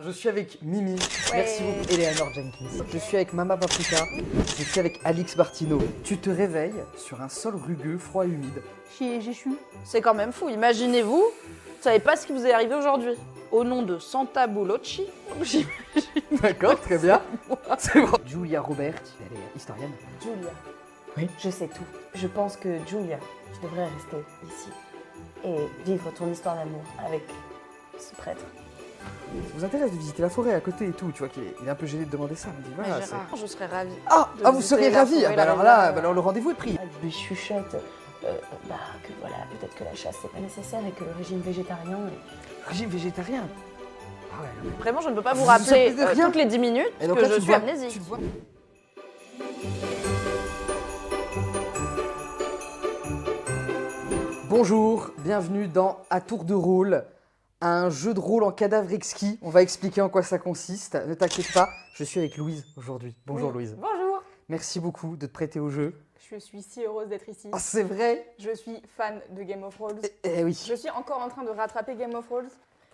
Je suis avec Mimi, merci beaucoup, Eleanor Jenkins. Je suis avec Mama Paprika, je suis avec Alix Bartino. Tu te réveilles sur un sol rugueux, froid et humide. J'échoue. C'est quand même fou. Imaginez-vous, vous savez pas ce qui vous est arrivé aujourd'hui. Au nom de Santa Bulocci, D'accord, très bien. C'est bon. Julia Roberti, elle est historienne. Julia. Oui. Je sais tout. Je pense que Julia, tu devrais rester ici et vivre ton histoire d'amour avec ce prêtre. Ça vous intéresse de visiter la forêt à côté et tout, tu vois qu'il est un peu gêné de demander ça. Mais dis, voilà, c'est- Gérard, je serais ravie. Ah, vous visiter seriez la ravis. forêt, Bah la alors là, réserve. bah alors le rendez-vous est pris. Des chuchotes, que voilà, peut-être que la chasse c'est pas nécessaire et que le régime végétarien. Régime végétarien. Ah ouais, non, mais- Vraiment, je ne peux pas vous Vous rappeler vous rien toutes les 10 minutes Et donc que là, je tu suis vois, amnésique. tu le vois. Bonjour, bienvenue dans À tour de rôle, un jeu de rôle en cadavre exquis. On va expliquer en quoi ça consiste. Ne t'inquiète pas, je suis avec Louise aujourd'hui. Bonjour Oui. Louise. Bonjour, Merci beaucoup de te prêter au jeu. je suis si heureuse d'être ici. Ah, c'est vrai. Je suis fan de Game of Thrones. Eh oui. Je suis encore en train de rattraper Game of Thrones.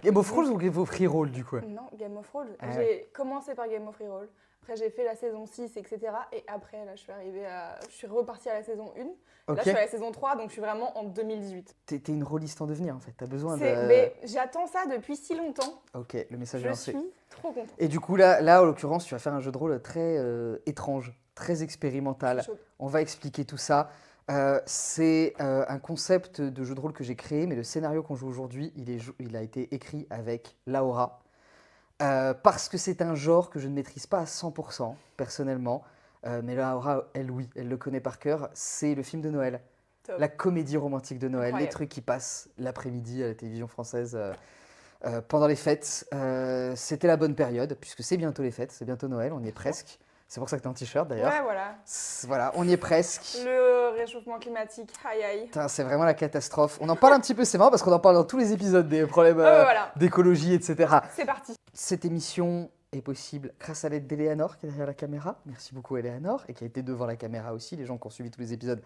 Game of Thrones ou Game of Free Roll du coup? Non, Game of Thrones. Ah J'ai commencé par Game of Thrones. Après, j'ai fait la saison 6, etc. Et après, là, je suis repartie à la saison 1. Là, Ok. je suis à la saison 3, donc je suis vraiment en 2018. T'es une rôliste en devenir en fait. T'as besoin de. Mais j'attends ça depuis si longtemps. Ok, le message est Je lancé. suis trop contente. Et du coup, là, en l'occurrence, tu vas faire un jeu de rôle très étrange, très expérimental. Je suis chaude. On va expliquer tout ça. C'est un concept de jeu de rôle que j'ai créé, mais le scénario qu'on joue aujourd'hui, il a été écrit avec Laura. Parce que c'est un genre que je ne maîtrise pas à 100%, personnellement. Mais Laura, elle, oui, elle le connaît par cœur. C'est le film de Noël. Top. La comédie romantique de Noël. Incroyable. Les trucs qui passent l'après-midi à la télévision française pendant les fêtes. C'était la bonne période, puisque c'est bientôt les fêtes, c'est bientôt Noël, on y est presque. C'est pour ça que tu as un t-shirt d'ailleurs. Ouais, voilà. Voilà, on y est presque. Le réchauffement climatique, aïe aïe. Putain, c'est vraiment la catastrophe. On en parle un petit peu, c'est marrant parce qu'on en parle dans tous les épisodes des problèmes Voilà, d'écologie, etc. c'est parti. Cette émission est possible grâce à l'aide d'Eleanor qui est derrière la caméra. Merci beaucoup Eleanor et qui a été devant la caméra aussi. Les gens qui ont suivi tous les épisodes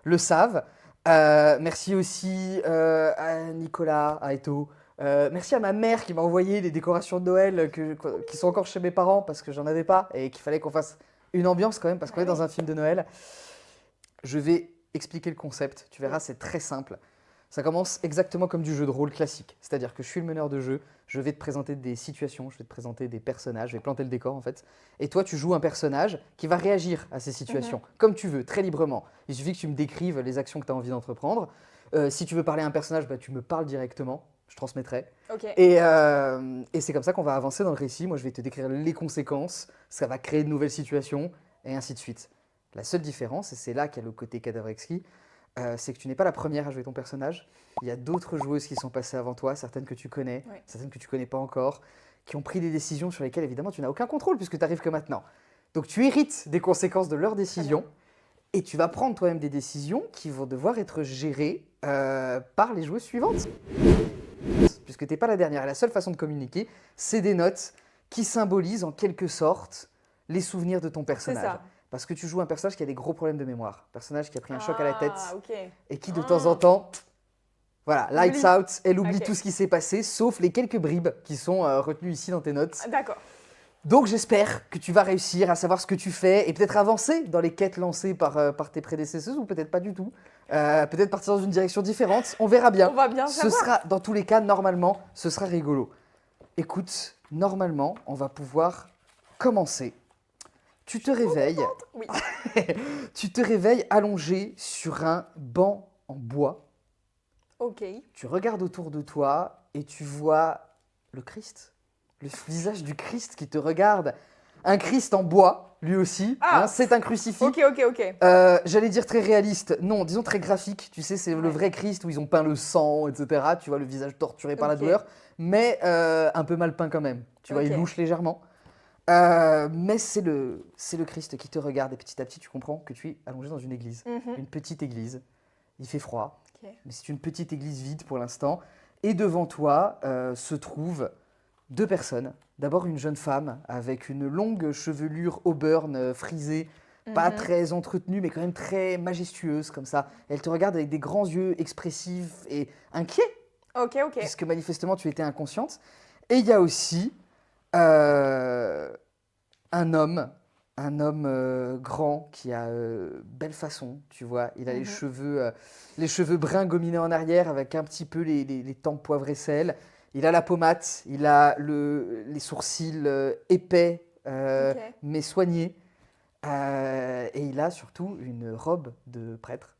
le savent. Merci aussi à Nicolas, à Eto. Merci à ma mère qui m'a envoyé les décorations de Noël qui sont encore chez mes parents parce que j'en avais pas et qu'il fallait qu'on fasse une ambiance quand même parce qu'on est dans un film de Noël. Je vais expliquer le concept, tu verras, c'est très simple. Ça commence exactement comme du jeu de rôle classique, c'est-à-dire que je suis le meneur de jeu, je vais te présenter des situations, je vais te présenter des personnages, je vais planter le décor en fait, et toi tu joues un personnage qui va réagir à ces situations, comme tu veux, très librement. Il suffit que tu me décrives les actions que tu as envie d'entreprendre. Si tu veux parler à un personnage, bah, tu me parles directement, je transmettrai. Ok. Et c'est comme ça qu'on va avancer dans le récit. Moi, je vais te décrire les conséquences, ça va créer de nouvelles situations, et ainsi de suite. La seule différence, et c'est là qu'il y a le côté cadavre exquis, c'est que tu n'es pas la première à jouer ton personnage. Il y a d'autres joueuses qui sont passées avant toi, certaines que tu connais, Ouais. certaines que tu connais pas encore, qui ont pris des décisions sur lesquelles, évidemment, tu n'as aucun contrôle puisque tu n'arrives que maintenant. Donc, tu hérites des conséquences de leurs décisions et tu vas prendre toi-même des décisions qui vont devoir être gérées par les joueuses suivantes. Puisque tu n'es pas la dernière. Et la seule façon de communiquer, c'est des notes qui symbolisent en quelque sorte les souvenirs de ton C'est personnage. ça. Parce que tu joues un personnage qui a des gros problèmes de mémoire. Un personnage qui a pris un choc à la tête Ah, ok. et qui de temps en temps, voilà, lights Oublie. out, elle oublie Ok. tout ce qui s'est passé, sauf les quelques bribes qui sont retenues ici dans tes notes. Ah, d'accord. Donc j'espère que tu vas réussir à savoir ce que tu fais et peut-être avancer dans les quêtes lancées par tes prédécesseuses ou peut-être pas du tout. Peut-être partir dans une direction différente, on verra bien. On va bien Ce savoir. sera, dans tous les cas, normalement, ce sera rigolo. Écoute, normalement, on va pouvoir commencer. Tu te réveilles, Oui. tu te réveilles allongé sur un banc en bois. Ok. Tu regardes autour de toi et tu vois le Christ, le visage du Christ qui te regarde. Un Christ en bois, lui aussi. Ah. Hein, c'est un crucifix. Ok, ok, ok. J'allais dire très réaliste. Non, disons très graphique. Tu sais, c'est le Ouais. vrai Christ où ils ont peint le sang, etc. Tu vois le visage torturé par la Ok. douleur, mais un peu mal peint quand même. Tu vois, il Ok. louche légèrement. Mais c'est le Christ qui te regarde et petit à petit, tu comprends que tu es allongé dans une église. Mhm. Une petite église. Il fait froid, Ok. mais c'est une petite église vide pour l'instant. Et devant toi se trouvent deux personnes. D'abord une jeune femme avec une longue chevelure auburn frisée, pas Mhm. très entretenue, mais quand même très majestueuse comme ça. Elle te regarde avec des grands yeux expressifs et inquiets, Ok, ok. puisque manifestement tu étais inconsciente. Et il y a aussi Un homme grand qui a belle façon, tu vois. Il a les cheveux bruns gominés en arrière avec un petit peu les tempes poivre et sel. Il a la pommade, il a les sourcils épais Ok. mais soignés. Et il a surtout une robe de prêtre.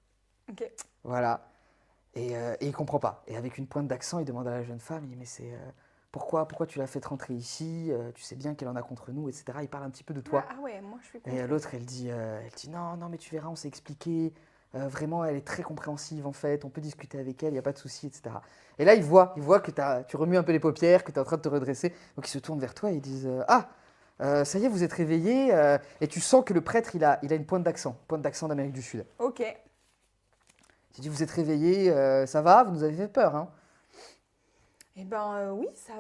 Ok. Voilà. Et il comprend pas. Et avec une pointe d'accent, il demande à la jeune femme, il dit, mais pourquoi tu l'as fait rentrer ici? Tu sais bien qu'elle en a contre nous, etc. Il parle un petit peu de toi. Ah ouais, moi je suis Et contre. l'autre, elle dit non, non, mais tu verras, on s'est expliqué. Vraiment, elle est très compréhensive en fait. On peut discuter avec elle, il n'y a pas de souci, etc. Et là, il voit que tu remues un peu les paupières, que tu es en train de te redresser. Donc, ils se tournent vers toi et ils disent ça y est, vous êtes réveillé. Et tu sens que le prêtre, il a une pointe d'accent d'Amérique du Sud. Ok. Il dit vous êtes réveillé, ça va? Vous nous avez fait peur, hein? Eh ben oui, ça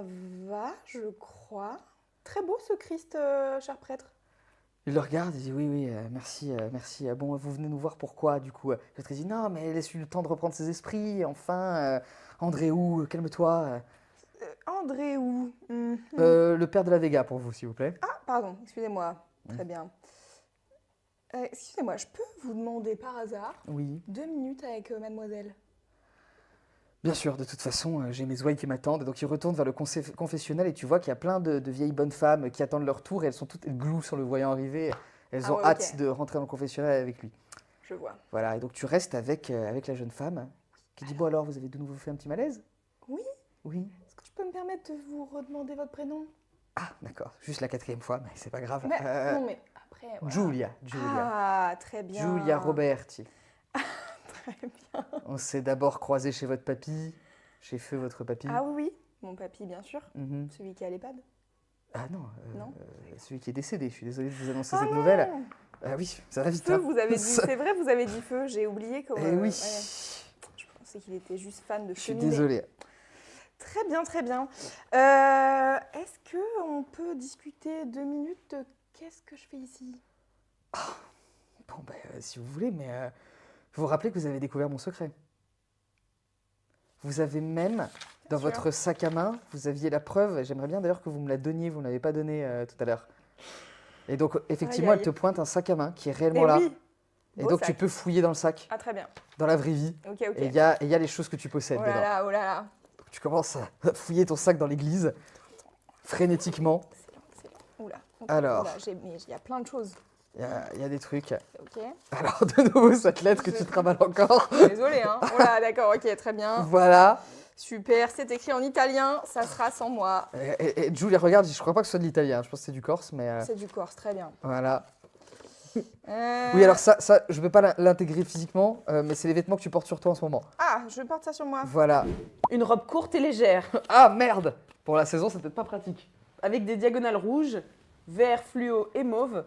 va, je crois. Très beau ce Christ, cher prêtre. Il le regarde, il dit oui, oui, merci, merci. Bon, vous venez nous voir pourquoi, du coup? L'autre, il dit non, mais laisse-lui le temps de reprendre ses esprits, enfin. Andréou, calme-toi. Andréou. Le père de la Vega, pour vous, s'il vous plaît. Ah, pardon, excusez-moi. Très bien. Excusez-moi, je peux vous demander par hasard Oui. 2 minutes avec mademoiselle? Bien sûr, de toute façon, j'ai mes ouailles qui m'attendent. Donc, il retourne vers le confessionnal et tu vois qu'il y a plein de vieilles bonnes femmes qui attendent leur tour et elles sont toutes gloues sur le voyant arriver. Elles Ah ont ouais, hâte ok. de rentrer dans le confessionnal avec lui. Je vois. Voilà, et donc tu restes avec la jeune femme qui dit bon alors, vous avez de nouveau fait un petit malaise? Oui. Oui. Est-ce que je peux me permettre de vous redemander votre prénom? Ah, d'accord, juste la 4e fois, mais c'est pas grave. Mais, non, mais après. Voilà. Julia. Ah, très bien. Julia Roberti. Très bien. On s'est d'abord croisés chez votre papy, chez Feu votre papy. Ah oui, oui. Mon papy, bien sûr. Mhm. Celui qui est à l'EHPAD. Ah non, Non. celui qui est décédé. Je suis désolé de vous annoncer Ah cette non. nouvelle. Ah oui, ça va vite. Feu, hein. vous avez dit. Ça- C'est vrai, vous avez dit feu. J'ai oublié comment. Eh oui, Je pensais qu'il était juste fan de je suis cheminée. désolé. Très bien, très bien. Est-ce que on peut discuter 2 minutes de qu'est-ce que je fais ici? Bon, ben, si vous voulez, mais vous vous rappelez que vous avez découvert mon secret. Vous avez même, dans sûr. votre sac à main, vous aviez la preuve, et j'aimerais bien d'ailleurs que vous me la donniez, vous ne l'avez pas donnée tout à l'heure. Et donc, effectivement, Aïe, aïe. elle te pointe un sac à main qui est Eh réellement là. oui. Et Beau donc, tu sac. peux fouiller dans le sac, Ah, très bien. dans la vraie vie. Ok, ok. Et il y a les choses que tu possèdes Oh là dedans. là, oh là là. Donc, tu commences à fouiller ton sac dans l'église, frénétiquement. C'est lent, c'est lent. Oula. ok, Alors. oula, mais il y a plein de choses. Il y a des trucs. Ok. Alors, de nouveau, cette lettre que tu te ramales encore. Désolée, hein. Oh là, d'accord, ok, très bien. Voilà. Super, c'est écrit en italien, ça sera sans moi. Et Julia, regarde, je crois pas que ce soit de l'italien, je pense que c'est du corse, mais C'est du Corse, très bien. voilà. Oui, alors ça, je peux pas l'intégrer physiquement, mais c'est les vêtements que tu portes sur toi en ce moment. Ah, je porte ça sur moi. Voilà. Une robe courte et légère, Ah merde! Pour la saison, c'est peut-être pas pratique. avec des diagonales rouges, vert, fluo et mauve,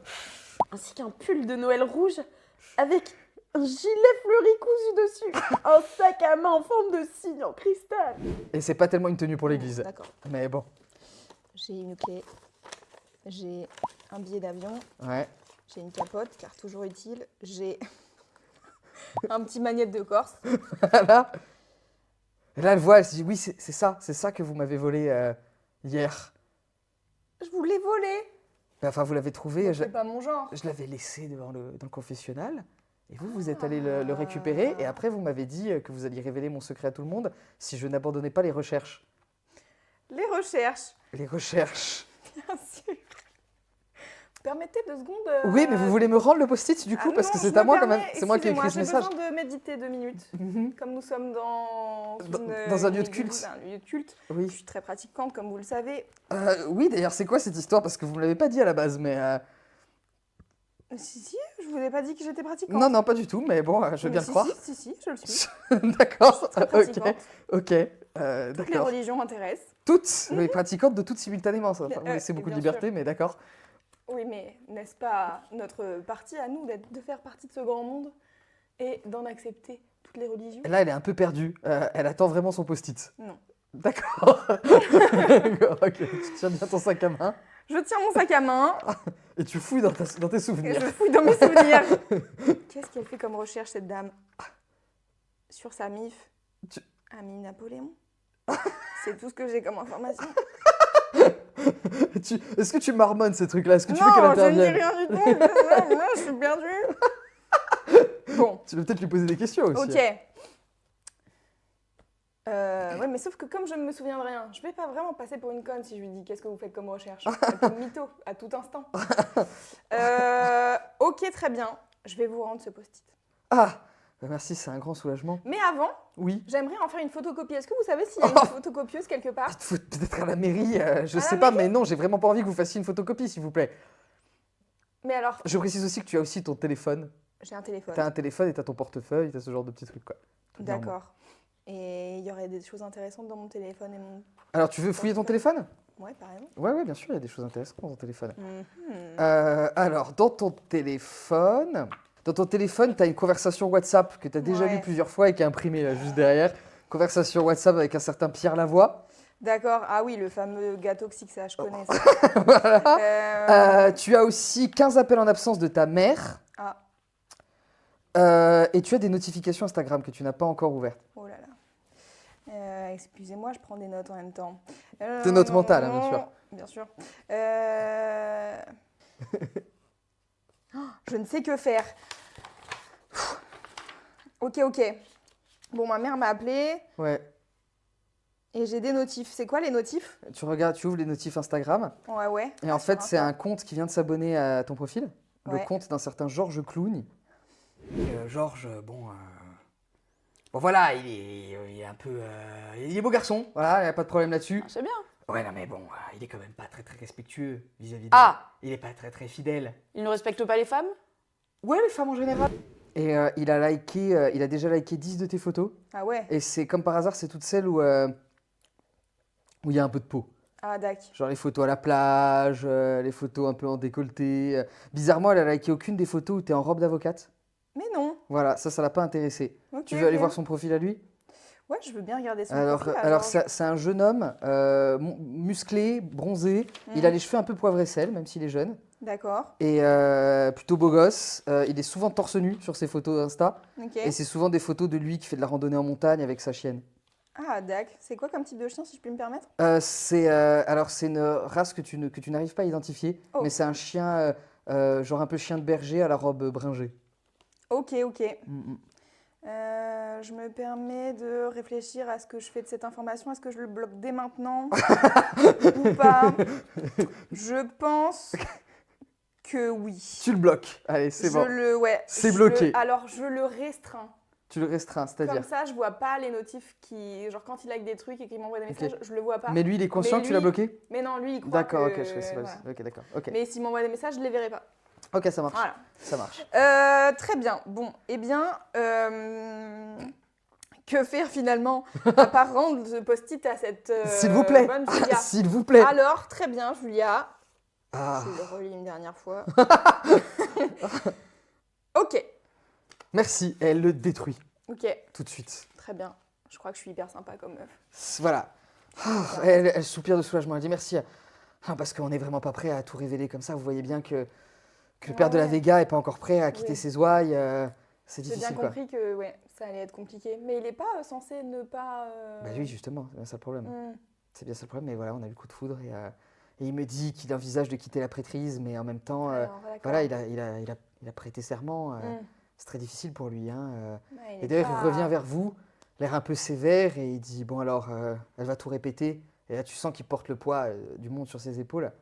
ainsi qu'un pull de Noël rouge avec un gilet fleuri cousu dessus, un sac à main en forme de cygne en cristal. Et c'est pas tellement une tenue pour l'église. D'accord. Mais bon, J'ai une clé, j'ai un billet d'avion, ouais. j'ai une capote, car toujours utile, j'ai un petit magnète de Corse. Voilà. Et là, elle voit, elle se dit, oui, c'est ça que vous m'avez volé hier. Je vous l'ai volé. Enfin, vous l'avez trouvé, C'est pas mon genre. je l'avais laissé dans le confessionnal. Et vous êtes allé le récupérer. Et après, vous m'avez dit que vous alliez révéler mon secret à tout le monde si je n'abandonnais pas les recherches. Les recherches, Les recherches. bien sûr. Permettez 2 secondes. Oui, mais vous voulez me rendre le post-it du coup, Ah parce non, que je c'est me à moi quand même. permets, C'est moi qui ai écrit ce message. J'ai besoin de méditer 2 minutes. Mhm. Comme nous sommes dans Dans un une lieu de église, culte. un lieu de culte. Je Oui. suis très pratiquante, comme vous le savez. Oui, d'ailleurs, c'est quoi cette histoire? Parce que vous me l'avez pas dit à la base, mais. Si, je vous ai pas dit que j'étais pratiquante. Non, non, pas du tout, mais bon, je veux Mais bien si, le croire. Si, je le suis. D'accord, Très ok. pratiquante. Ok, Toutes les d'accord. religions m'intéressent. Toutes, oui, pratiquantes de toutes simultanément. Ça. Enfin, Bien, oui, c'est beaucoup de bien liberté, mais d'accord. Oui, mais n'est-ce pas notre partie à nous de faire partie de ce grand monde et d'en accepter toutes les religions? Là, elle est un peu perdue. Elle attend vraiment son post-it. Non. D'accord. D'accord, ok, tu tiens bien ton sac à main Je tiens mon sac à main et tu fouilles dans tes et souvenirs. je fouille dans mes souvenirs. Qu'est-ce qu'elle fait comme recherche, cette dame? Sur sa MIF. Tu- Ami Napoléon. C'est tout ce que j'ai comme information. Est-ce que tu marmonnes ces trucs-là? Est-ce que tu veux Non, qu'elle je ne dis intervienne? rien du tout. Moi, je suis perdue. Bon, Tu veux peut-être lui poser des questions aussi. ok. Ouais, mais sauf que comme je ne me souviens de rien, je vais pas vraiment passer pour une conne si je lui dis qu'est-ce que vous faites comme recherche. Elle peut me mytho à tout instant. Ok, très bien. Je vais vous rendre ce post-it. Ah, bah merci, c'est un grand soulagement. Mais avant, Oui. j'aimerais en faire une photocopie. Est-ce que vous savez s'il y a une photocopieuse quelque part? Il faut peut-être à la mairie, je À la sais pas, mais non, j'ai vraiment pas envie que vous fassiez une photocopie, s'il vous plaît. Mais alors, Je précise aussi que tu as aussi ton téléphone. j'ai un téléphone. T'as un téléphone et t'as ton portefeuille, t'as ce genre de petits trucs, quoi. Tout normal. D'accord. Et il y aurait des choses intéressantes dans mon téléphone et mon... Alors, tu veux fouiller ton téléphone? Ouais, carrément. Ouais, bien sûr, il y a des choses intéressantes dans ton téléphone. Mhm. Alors, dans ton téléphone, tu as une conversation WhatsApp que tu as déjà Ouais. vue plusieurs fois et qui est imprimée là, juste derrière. Conversation WhatsApp avec un certain Pierre Lavoie. D'accord. Ah oui, le fameux gars toxique, ça, je connais ça. Voilà. Tu as aussi 15 appels en absence de ta mère. Ah, Et tu as des notifications Instagram que tu n'as pas encore ouvertes. oh là là. Excusez-moi, je prends des notes en même temps. Des notes mentales, hein, bien sûr. Bien sûr. Oh, je ne sais que faire. Ok. Bon, ma mère m'a appelé Ouais. et j'ai des notifs. C'est quoi les notifs? Tu regardes, tu ouvres les notifs Instagram. Ouais. Et en Sur fait, c'est Insta. un compte qui vient de s'abonner à ton profil. Le Ouais. compte d'un certain Georges Clooney. Georges, bon. Bon, voilà, il est un peu. Il est beau garçon, voilà, il n'y a pas de problème là-dessus. C'est bien. Ouais, non, mais bon, il est quand même pas très très respectueux vis-à-vis de. Ah, Il est pas très très fidèle. il ne respecte pas les femmes? Ouais, les femmes en général. Et il a déjà liké 10 de tes photos. Ah ouais. Et c'est comme par hasard, c'est toutes celles où il y a un peu de peau. Ah d'accord. Genre les photos à la plage, les photos un peu en décolleté. Bizarrement, elle a liké aucune des photos où tu es en robe d'avocate. Mais non. Voilà, ça l'a pas intéressé. Ok, Tu veux aller ok. voir son profil à lui? Ouais, je veux bien regarder son Alors, profil. alors Georges. c'est un jeune homme musclé, bronzé. Il Mhm. a les cheveux un peu poivre et sel, même s'il est jeune. D'accord. Et plutôt beau gosse. Il est souvent torse nu sur ses photos Insta. Ok. Et c'est souvent des photos de lui qui fait de la randonnée en montagne avec sa chienne. Ah d'accord. C'est quoi comme type de chien, si je puis me permettre? C'est une race que tu n'arrives pas à identifier. Oh. Mais c'est un chien, genre un peu chien de berger à la robe bringée. Ok. Mm, mm. Je me permets de réfléchir à ce que je fais de cette information. Est-ce que je le bloque dès maintenant ou pas? Je pense que oui. Tu le bloques. Allez, c'est bon. Ouais. C'est je bloqué. Alors, je le restreins. Tu le restreins, Comme c'est-à-dire. ça, je vois pas les notifs qui... Genre, quand il like des trucs et qu'il m'envoie des Ok. messages, je le vois pas. Mais lui, il est conscient Mais que tu l'as lui- bloqué? Mais non, lui, il croit D'accord, que... ok, je sais pas. voilà. Ok, d'accord. Ok. Mais s'il m'envoie des messages, je les verrai pas. Ok, ça marche. Voilà. Ça marche. Très bien. Bon, eh bien, que faire finalement à part rendre ce post-it à cette S'il vous plaît. bonne Julia? S'il vous plaît. Alors, très bien, Julia. Ah. Je le relis une dernière fois. Ok, Merci. Elle le détruit ok, tout de suite. très bien. Je crois que je suis hyper sympa comme meuf. Voilà. Ah, elle soupire de soulagement. Elle dit merci. Parce qu'on n'est vraiment pas prêt à tout révéler comme ça. Vous voyez bien que le père de la Ouais. Vega est pas encore prêt à quitter Oui. ses ouailles. C'est J'ai bien difficile, quoi. compris que ouais, ça allait être compliqué. Mais il est pas censé ne pas... Bah oui, justement, c'est bien ça le problème. hmm, C'est bien ça le problème, mais voilà, on a eu le coup de foudre et il me dit qu'il envisage de quitter la prêtrise, mais en même temps, alors, d'accord. voilà, il a prêté serment. Hmm, C'est très difficile pour lui. Hein, ouais, il Et est d'ailleurs, pas- il revient vers vous, l'air un peu sévère, et il dit bon alors, elle va tout répéter. Et là, tu sens qu'il porte le poids du monde sur ses épaules.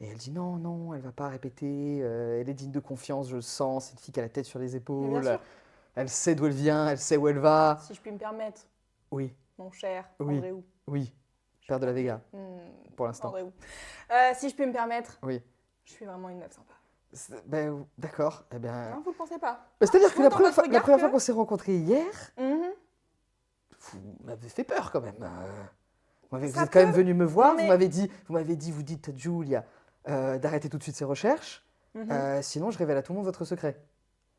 Et elle dit non, elle va pas répéter. Elle est digne de confiance, je le sens. C'est une fille qui a la tête sur les Mais bien épaules. sûr. Elle sait d'où elle vient, elle sait où elle va. Si je puis me permettre, Oui, mon cher Oui. Andréou. oui, père de la Vega, Hmm, pour l'instant. Andréou. Si je peux me permettre, Oui. je suis vraiment une meuf sympa. Ben, d'accord. Eh bien, Non, vous le pensez pas? c'est-à-dire que je la vois dans première, votre fois, la regard première que- fois qu'on s'est rencontrés hier, Mhm. vous m'avez fait peur quand même. Vous Ça êtes quand même peut- venu me voir, Non, mais- vous dites à Julia d'arrêter tout de suite ses recherches, Mhm. sinon je révèle à tout le monde votre secret.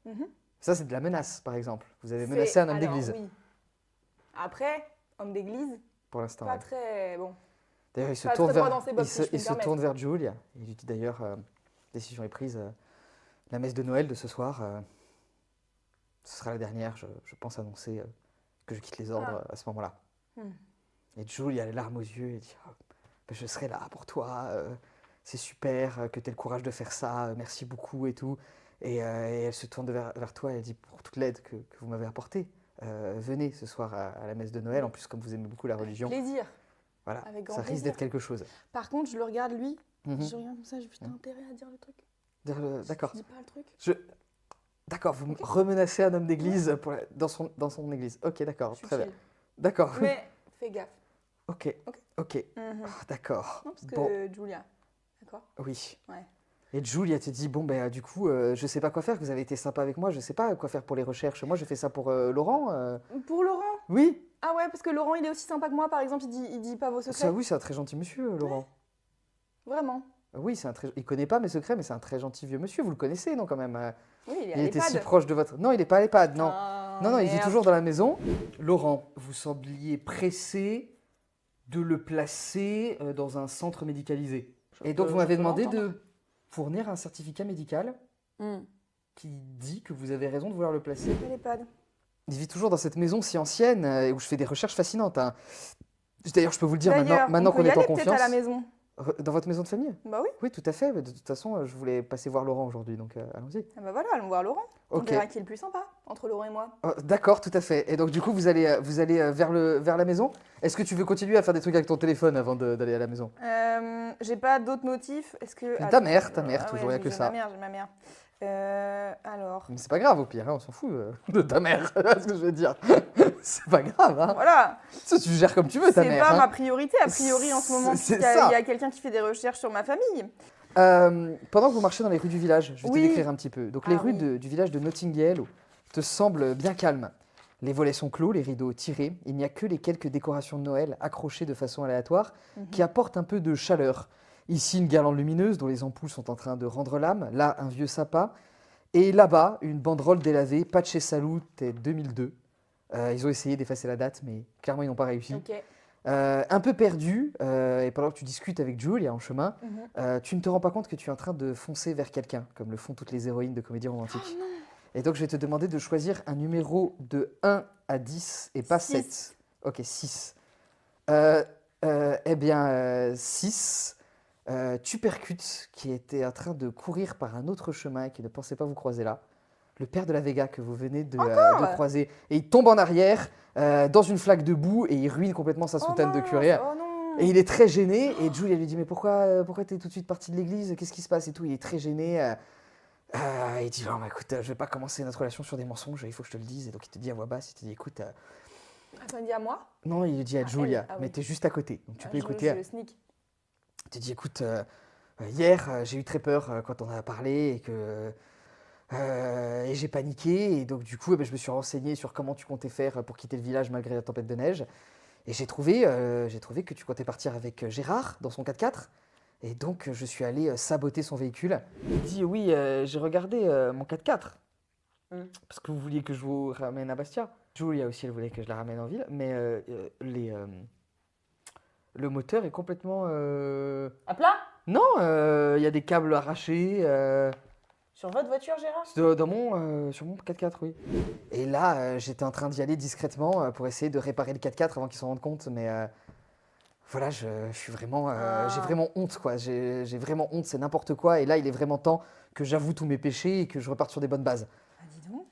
Mhm. Ça, c'est de la menace, par exemple. Vous avez C'est- menacé un homme alors, d'église, oui. Après, homme d'église, pour l'instant. pas ouais. très bon. D'ailleurs, il se pas tourne très droit vers, dans ses bottes, il si se, je puis il me se permettre. tourne vers Julia. Il lui dit d'ailleurs, décision est prise, la messe de Noël de ce soir, ce sera la dernière, je pense annoncer que je quitte les ordres à ce moment-là. Hmm. Et Julia a les larmes aux yeux et dit je serai là pour toi. C'est super que tu aies le courage de faire ça. Merci beaucoup et tout. Et elle se tourne vers toi et elle dit pour toute l'aide que vous m'avez apportée. Venez ce soir à la messe de Noël. En plus, comme vous aimez beaucoup la religion, Plaisir. voilà, Avec grand ça risque plaisir. d'être quelque chose. Par contre, je le regarde lui. Mhm. Je regarde comme ça, j'ai putain intérêt à dire le truc. D'accord. Je dis pas le truc. D'accord, vous Ok. remenacez un homme d'église dans son église. Ok, d'accord, Je suis très bien. chill. D'accord. Mais fais gaffe. Ok, Ok. ok. Mhm. Ah, d'accord. Non, parce que Bon, Julia. D'accord. oui. Ouais. Et Julia te dit, bon, ben, du coup, je sais pas quoi faire, vous avez été sympa avec moi, je sais pas quoi faire pour les recherches. Moi, je fais ça pour Laurent. Pour Laurent. Oui, Ah ouais, parce que Laurent, il est aussi sympa que moi, par exemple, il dit pas vos secrets. ça, oui, c'est un très gentil monsieur, Laurent. Vraiment. Oui, il connaît pas mes secrets, mais c'est un très gentil vieux monsieur, vous le connaissez, non, quand même Oui, il est à Il était si l'EHPAD. proche de votre... Non, il n'est pas à l'EHPAD, non. Ah, Non, il vit merde. toujours dans la maison. Laurent, vous sembliez pressé de le placer dans un centre médicalisé. Et donc, peux- vous m'avez je peux demandé l'entendre. de fournir un certificat médical Hmm. qui dit que vous avez raison de vouloir le placer. À l'EHPAD. Il vit toujours dans cette maison si ancienne et où je fais des recherches fascinantes. Hein. D'ailleurs, je peux vous le dire D'ailleurs, maintenant on peut qu'on y est en aller peut-être confiance. à la maison. Dans votre maison de famille? Bah oui. Oui, tout à fait. Mais de toute façon, je voulais passer voir Laurent aujourd'hui, donc allons-y. Ah bah voilà, allons voir Laurent. On Ok. verra qui est le plus sympa entre Laurent et moi. Oh, d'accord, tout à fait. Et donc, du coup, vous allez vers la maison. Est-ce que tu veux continuer à faire des trucs avec ton téléphone avant d'aller à la maison? J'ai pas d'autres notifs. Est-ce que Ta mère, Ah toujours, ouais, y a que ça. J'ai ma mère. Alors. Mais c'est pas grave, au pire, hein, on s'en fout de ta mère. C'est ce que je veux dire. C'est pas grave, hein. Voilà. Ça, tu gères comme tu veux, ta C'est mère. pas hein. ma priorité, a priori, en ce moment, C'est puisqu'il ça. y a quelqu'un qui fait des recherches sur ma famille. Pendant que vous marchez dans les rues du village, je vais Oui. te décrire un petit peu. Donc, les Ah rues oui. du village de Notting Hill te semblent bien calmes. Les volets sont clos, les rideaux tirés. Il n'y a que les quelques décorations de Noël accrochées de façon aléatoire qui apportent un peu de chaleur. Ici, une guirlande lumineuse dont les ampoules sont en train de rendre l'âme. Là, un vieux sapin. Et là-bas, une banderole délavée, Pace Salute 2002. Ils ont essayé d'effacer la date, mais clairement, ils n'ont pas réussi. Ok. Un peu perdu, et pendant que tu discutes avec Julia en chemin, Mhm. tu ne te rends pas compte que tu es en train de foncer vers quelqu'un, comme le font toutes les héroïnes de comédie romantique. Oh non. Et donc, je vais te demander de choisir un numéro de 1 à 10 et pas 7. 6. Ok, 6. 6. Tu percutes qui était en train de courir par un autre chemin et qui ne pensait pas vous croiser là. Le père de la Vega que vous venez de croiser. Et il tombe en arrière dans une flaque de boue et il ruine complètement sa soutane de curé. Oh non. Et il est très gêné. Et Julia lui dit mais pourquoi t'es tout de suite parti de l'église? Qu'est-ce qui se passe et tout. Il est très gêné. Il dit oh, bah, écoute, je vais pas commencer notre relation sur des mensonges. Il faut que je te le dise. Et donc il te dit à voix basse. Il te dit écoute. Attends, il dit à moi. Non, il le dit à elle, Julia. ah oui. Mais t'es juste à côté. Donc tu peux écouter. Je sneak. Il te dit écoute, hier j'ai eu très peur quand on a parlé et j'ai paniqué et donc du coup je me suis renseigné sur comment tu comptais faire pour quitter le village malgré la tempête de neige et j'ai trouvé que tu comptais partir avec Gérard dans son 4x4 et donc je suis allé saboter son véhicule. Il dit oui, j'ai regardé mon 4x4 parce que vous vouliez que je vous ramène à Bastia. Julia aussi elle voulait que je la ramène en ville mais le moteur est complètement... À plat? Non, il y a des câbles arrachés Sur votre voiture, Gérard? sur mon 4x4, oui. Et là, j'étais en train d'y aller discrètement pour essayer de réparer le 4x4 avant qu'ils s'en rendent compte. Mais voilà, je suis vraiment, j'ai vraiment honte, quoi. J'ai vraiment honte, c'est n'importe quoi. Et là, il est vraiment temps que j'avoue tous mes péchés et que je reparte sur des bonnes bases. Ah, dis donc.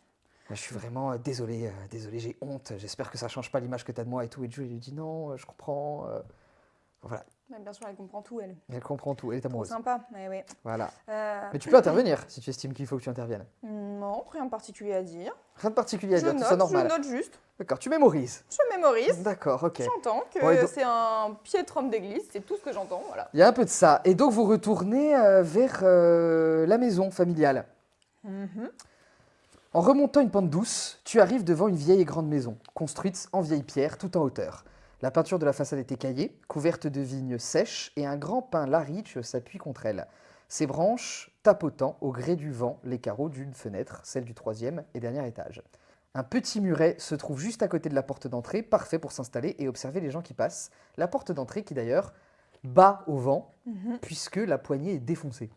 Là, je suis vraiment désolé, j'ai honte. J'espère que ça change pas l'image que tu as de moi et tout. Et Julie lui dit non, je comprends. Voilà, Ouais, bien sûr, elle comprend tout, elle. elle comprend tout, elle est Trop amoureuse. sympa. Ouais, ouais. Voilà. Mais tu peux intervenir si tu estimes qu'il faut que tu interviennes. Non, rien de particulier à dire. Rien de particulier à Je dire, tout ça normal. note juste. D'accord, tu mémorises. Je mémorise. D'accord, ok. J'entends que Bon, et donc- c'est un piètre homme d'église, c'est tout ce que j'entends, voilà. Il y a un peu de ça. Et donc vous retournez vers la maison familiale. Mhm. En remontant une pente douce, tu arrives devant une vieille et grande maison, construite en vieille pierre, tout en hauteur. La peinture de la façade est écaillée, couverte de vignes sèches, et un grand pin Lariche s'appuie contre elle. Ses branches tapotant au gré du vent les carreaux d'une fenêtre, celle du 3e et dernier étage. Un petit muret se trouve juste à côté de la porte d'entrée, parfait pour s'installer et observer les gens qui passent. La porte d'entrée qui d'ailleurs bat au vent, puisque la poignée est défoncée.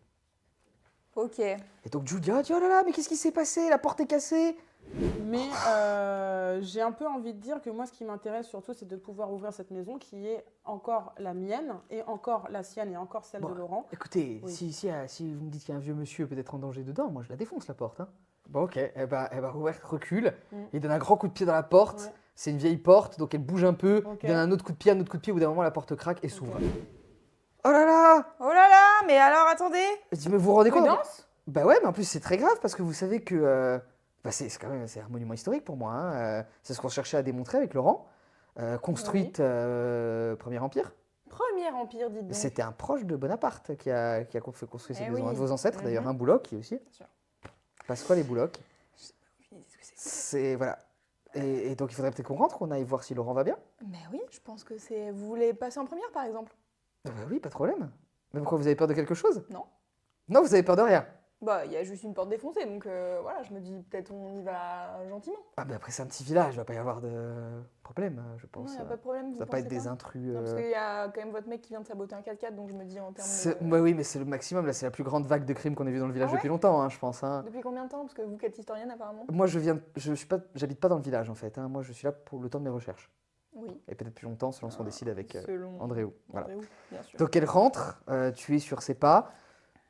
Ok. Et donc Julia dit oh là là, mais qu'est-ce qui s'est passé? La porte est cassée. Mais j'ai un peu envie de dire que moi, ce qui m'intéresse surtout, c'est de pouvoir ouvrir cette maison qui est encore la mienne, et encore la sienne, et encore celle Bon. de Laurent. Écoutez, Oui. si vous me dites qu'il y a un vieux monsieur peut-être en danger dedans, moi je la défonce la porte. Hein. Bon, ok, Robert recule, il donne un grand coup de pied dans la porte. Ouais. C'est une vieille porte, donc elle bouge un peu. Ok. Il donne un autre coup de pied, au bout d'un moment la porte craque et s'ouvre. Oh là là! Oh là là, mais alors attendez. Je dis, mais vous vous rendez compte? Prudence? Bah ouais, mais en plus c'est très grave parce que vous savez que c'est quand même c'est un monument historique pour moi. Hein. C'est ce qu'on cherchait à démontrer avec Laurent. Construite Premier Empire. Premier empire, dites donc. C'était un proche de Bonaparte qui a fait construire cette Eh maison. oui. Un de vos ancêtres, d'ailleurs, Mhm. un Bouloc qui aussi. sûr. Pasquale et Bouloc. Qu'est-ce que c'est? C'est voilà. Et donc il faudrait peut-être qu'on rentre, qu'on aille voir si Laurent va bien. Mais oui, je pense que c'est. Vous voulez passer en première par exemple? Bah oui, pas de problème. Mais pourquoi vous avez peur de quelque chose? Non. Non, vous avez peur de rien. Bah, il y a juste une porte défoncée, donc voilà, je me dis peut-être on y va gentiment. Ah mais après c'est un petit village, il va pas y avoir de problème, je Non, pense. il n'y a pas de problème. Ça va pas être des intrus. Non, parce qu'il y a quand même votre mec qui vient de saboter un 4x4, donc je me dis en termes de... Bah oui, mais c'est le maximum. Là, c'est la plus grande vague de crimes qu'on ait vu dans le village Ah ouais depuis longtemps, hein, je pense. Hein. Depuis combien de temps? Parce que vous qui êtes historienne apparemment. Moi, j'habite pas dans le village en fait. Hein. Moi, je suis là pour le temps de mes recherches. Oui. Et peut-être plus longtemps selon ce qu'on décide avec Selon Andréou. Voilà. Andréou, bien sûr. Donc elle rentre, tu es sur ses pas.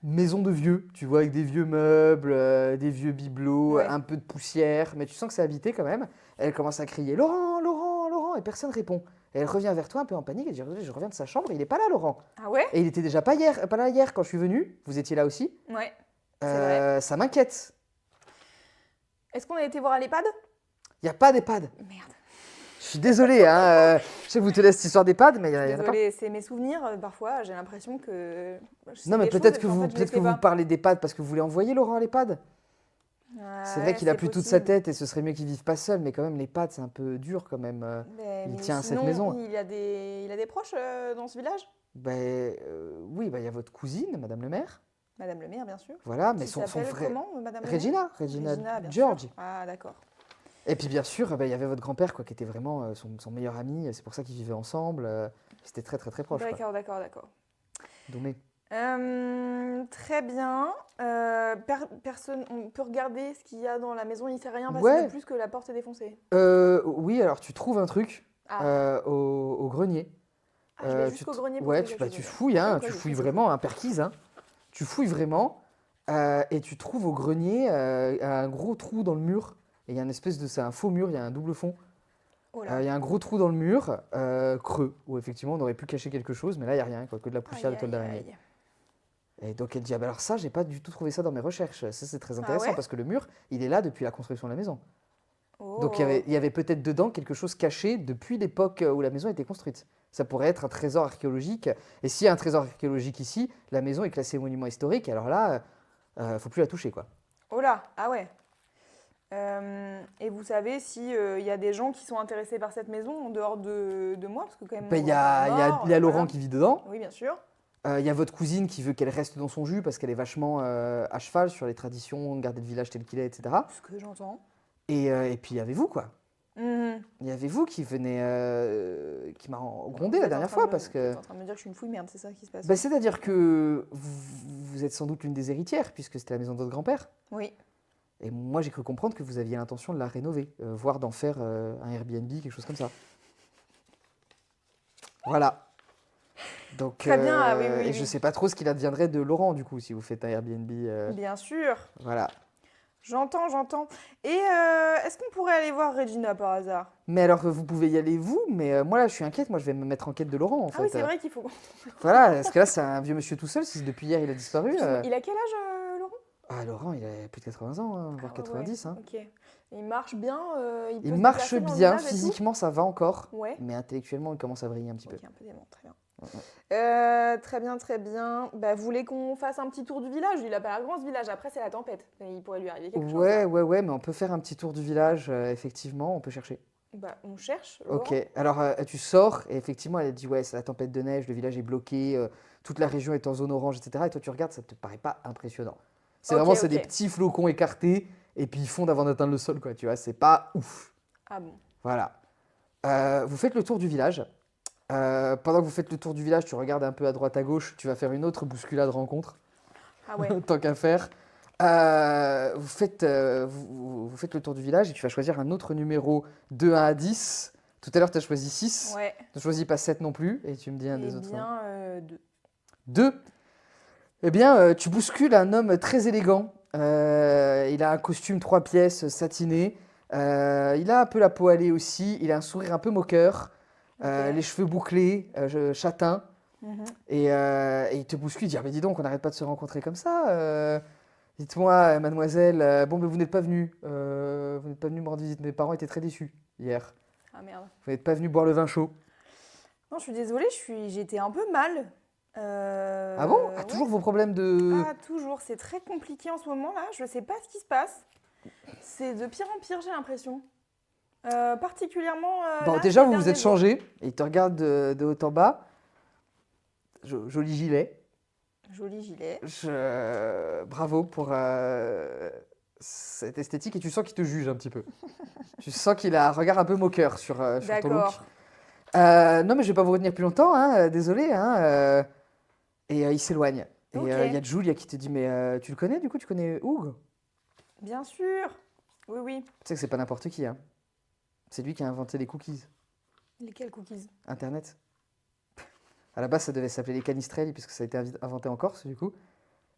Maison de vieux, tu vois, avec des vieux meubles, des vieux bibelots, Ouais. un peu de poussière, mais tu sens que c'est habité quand même. Elle commence à crier Laurent, Laurent, Laurent, et personne répond. Et elle revient vers toi un peu en panique, elle dit je reviens de sa chambre, il est pas là, Laurent. Ah ouais? Et il était déjà pas là hier quand je suis venue, vous étiez là aussi. Ouais. C'est vrai. Ça m'inquiète. Est-ce qu'on a été voir à l'EHPAD? Il n'y a pas d'EHPAD. Merde. Je suis désolé, hein, je sais que vous te laissez cette histoire d'EHPAD, mais il y en a pas. Désolée, c'est mes souvenirs. Parfois, j'ai l'impression que. je sais Non, mais des peut-être choses, que en vous, fait, je les peut-être que fais vous pas. parlez d'EHPAD parce que vous voulez envoyer Laurent à l'EHPAD. C'est vrai qu'il a plus toute sa tête. tête et ce serait mieux qu'il vive pas seul, mais quand même l'EHPAD c'est un peu dur quand même. Il tient à cette sinon, maison. Il a des proches dans ce village? Oui, il y a votre cousine, Madame le maire. Madame le maire, bien sûr. Voilà, mais Qui son s'appelle frère. comment, Madame le maire? Regina bien George. sûr. Ah, d'accord. Et puis bien sûr, il y avait votre grand-père quoi, qui était vraiment son meilleur ami. C'est pour ça qu'ils vivaient ensemble. C'était très très très proche. Quoi. D'accord. Doumé. Très bien. Personne, on peut regarder ce qu'il y a dans la maison. Il sait rien passer Ouais. de plus que la porte est défoncée. Oui, alors tu trouves un truc au grenier. Je vais jusqu'au grenier pour Ouais, trouver tu quelque chose. fouilles, hein, Pourquoi tu je fouilles fouille vraiment, un perquise. Hein. Tu fouilles vraiment et tu trouves au grenier un gros trou dans le mur. Et il y a une espèce de. C'est un faux mur, il y a un double fond. Oh là. Il y a un gros trou dans le mur, creux, où effectivement on aurait pu cacher quelque chose, mais là il n'y a rien, quoi, que de la poussière, Aïe, de toile aïe, d'araignée. aïe. Et donc elle dit ah ben alors ça, j'ai pas du tout trouvé ça dans mes recherches. Ça c'est très intéressant ouais parce que le mur, il est là depuis la construction de la maison. Oh. Donc il y avait peut-être dedans quelque chose caché depuis l'époque où la maison a été construite. Ça pourrait être un trésor archéologique. Et s'il y a un trésor archéologique ici, la maison est classée monument historique. Alors là, faut plus la toucher quoi. Oh là, ah ouais. Et vous savez si il y a des gens qui sont intéressés par cette maison en dehors de moi, parce que quand même. Ben, mon il y a, grand-père est mort, il y a Laurent voilà. qui vit dedans. Oui, bien sûr. Il y a votre cousine qui veut qu'elle reste dans son jus parce qu'elle est vachement à cheval sur les traditions, garder le village tel qu'il est, etc. Ce que j'entends. Et puis il y avait vous quoi. Mhm. Il y avait vous qui venait, qui m'a grondé la dernière fois parce Vous que. êtes en train de me dire que je suis une fouille merde, c'est ça qui se passe? Ben, c'est-à-dire que vous êtes sans doute l'une des héritières puisque c'était la maison de votre grand-père. Oui. Et moi j'ai cru comprendre que vous aviez l'intention de la rénover, voire d'en faire un Airbnb, quelque chose comme ça. Voilà. Donc, Très bien, ah oui, et je oui. sais pas trop ce qu'il adviendrait de Laurent du coup si vous faites un Airbnb. Bien sûr. Voilà. J'entends. Et est-ce qu'on pourrait aller voir Regina par hasard? Mais alors vous pouvez y aller vous, mais moi là je suis inquiète, moi je vais me mettre en quête de Laurent en Ah fait. oui, c'est vrai qu'il faut. Voilà, parce que là c'est un vieux monsieur tout seul, si depuis hier il a disparu. Il a quel âge, Laurent? Ah Laurent il a plus de 80 ans, hein, voire Ah ouais, 90. Hein. Ok. Il marche bien. Peut Il se marche déplacer dans le bien, village et tout? physiquement ça va encore, Ouais. mais intellectuellement il commence à vriller un petit peu. Ok, un peu dément, très bien. Ouais. Très bien. Bah, vous voulez qu'on fasse un petit tour du village? Il a pas un grand ce village, après c'est la tempête. Et il pourrait lui arriver quelque chose. Ouais, mais on peut faire un petit tour du village, effectivement, on peut chercher. Bah, on cherche. Ok, Laurent. alors tu sors, et effectivement elle dit ouais c'est la tempête de neige, le village est bloqué, toute la région est en zone orange, etc. Et toi tu regardes, ça te paraît pas impressionnant. C'est Ok, vraiment c'est des ok. petits flocons écartés, et puis ils fondent avant d'atteindre le sol, quoi, tu vois, c'est pas ouf. Ah bon. Voilà. Vous faites le tour du village. Pendant que vous faites le tour du village, tu regardes un peu à droite à gauche, tu vas faire une autre bousculade rencontre, Ah ouais. tant qu'à faire. Vous faites le tour du village et tu vas choisir un autre numéro de 1 à 10. Tout à l'heure, tu as choisi 6. Ouais. Tu ne choisis pas 7 non plus. Et tu me dis un des Eh autres. bien, 2. 2. Eh bien, tu bouscules un homme très élégant. Il a un costume 3 pièces satiné. Il a un peu la peau hâlée aussi. Il a un sourire un peu moqueur. Les cheveux bouclés, châtains. Et il te bouscule, il dit: ah, mais dis donc, on n'arrête pas de se rencontrer comme ça. Dites-moi, mademoiselle, bon, mais vous n'êtes pas venue. Vous n'êtes pas venue me rendre visite. Mes parents étaient très déçus hier. Ah merde. Vous n'êtes pas venu boire le vin chaud. Non, je suis désolée, j'étais un peu mal. Ah bon? Ah, ouais. toujours vos problèmes de. Ah, toujours. C'est très compliqué en ce moment là. Je sais pas ce qui se passe. C'est de pire en pire, j'ai l'impression. Particulièrement. Bon, là, déjà, ces vous vous êtes derniers jours. changé. Il te regarde de haut en bas. Joli gilet. Joli gilet. Bravo pour cette esthétique. Et tu sens qu'il te juge un petit peu. Tu sens qu'il a un regard un peu moqueur sur ton look. D'accord. Non, mais je vais pas vous retenir plus longtemps, hein, désolé. Hein, et il s'éloigne. Et Ok. il y a Julia qui te dit: mais tu le connais du coup? Tu connais Hugues? Bien sûr. Oui, oui. Tu sais que c'est pas n'importe qui. Hein. C'est lui qui a inventé les cookies, Lesquels cookies? Internet. À la base, ça devait s'appeler les canistrelli puisque ça a été inventé en Corse du coup.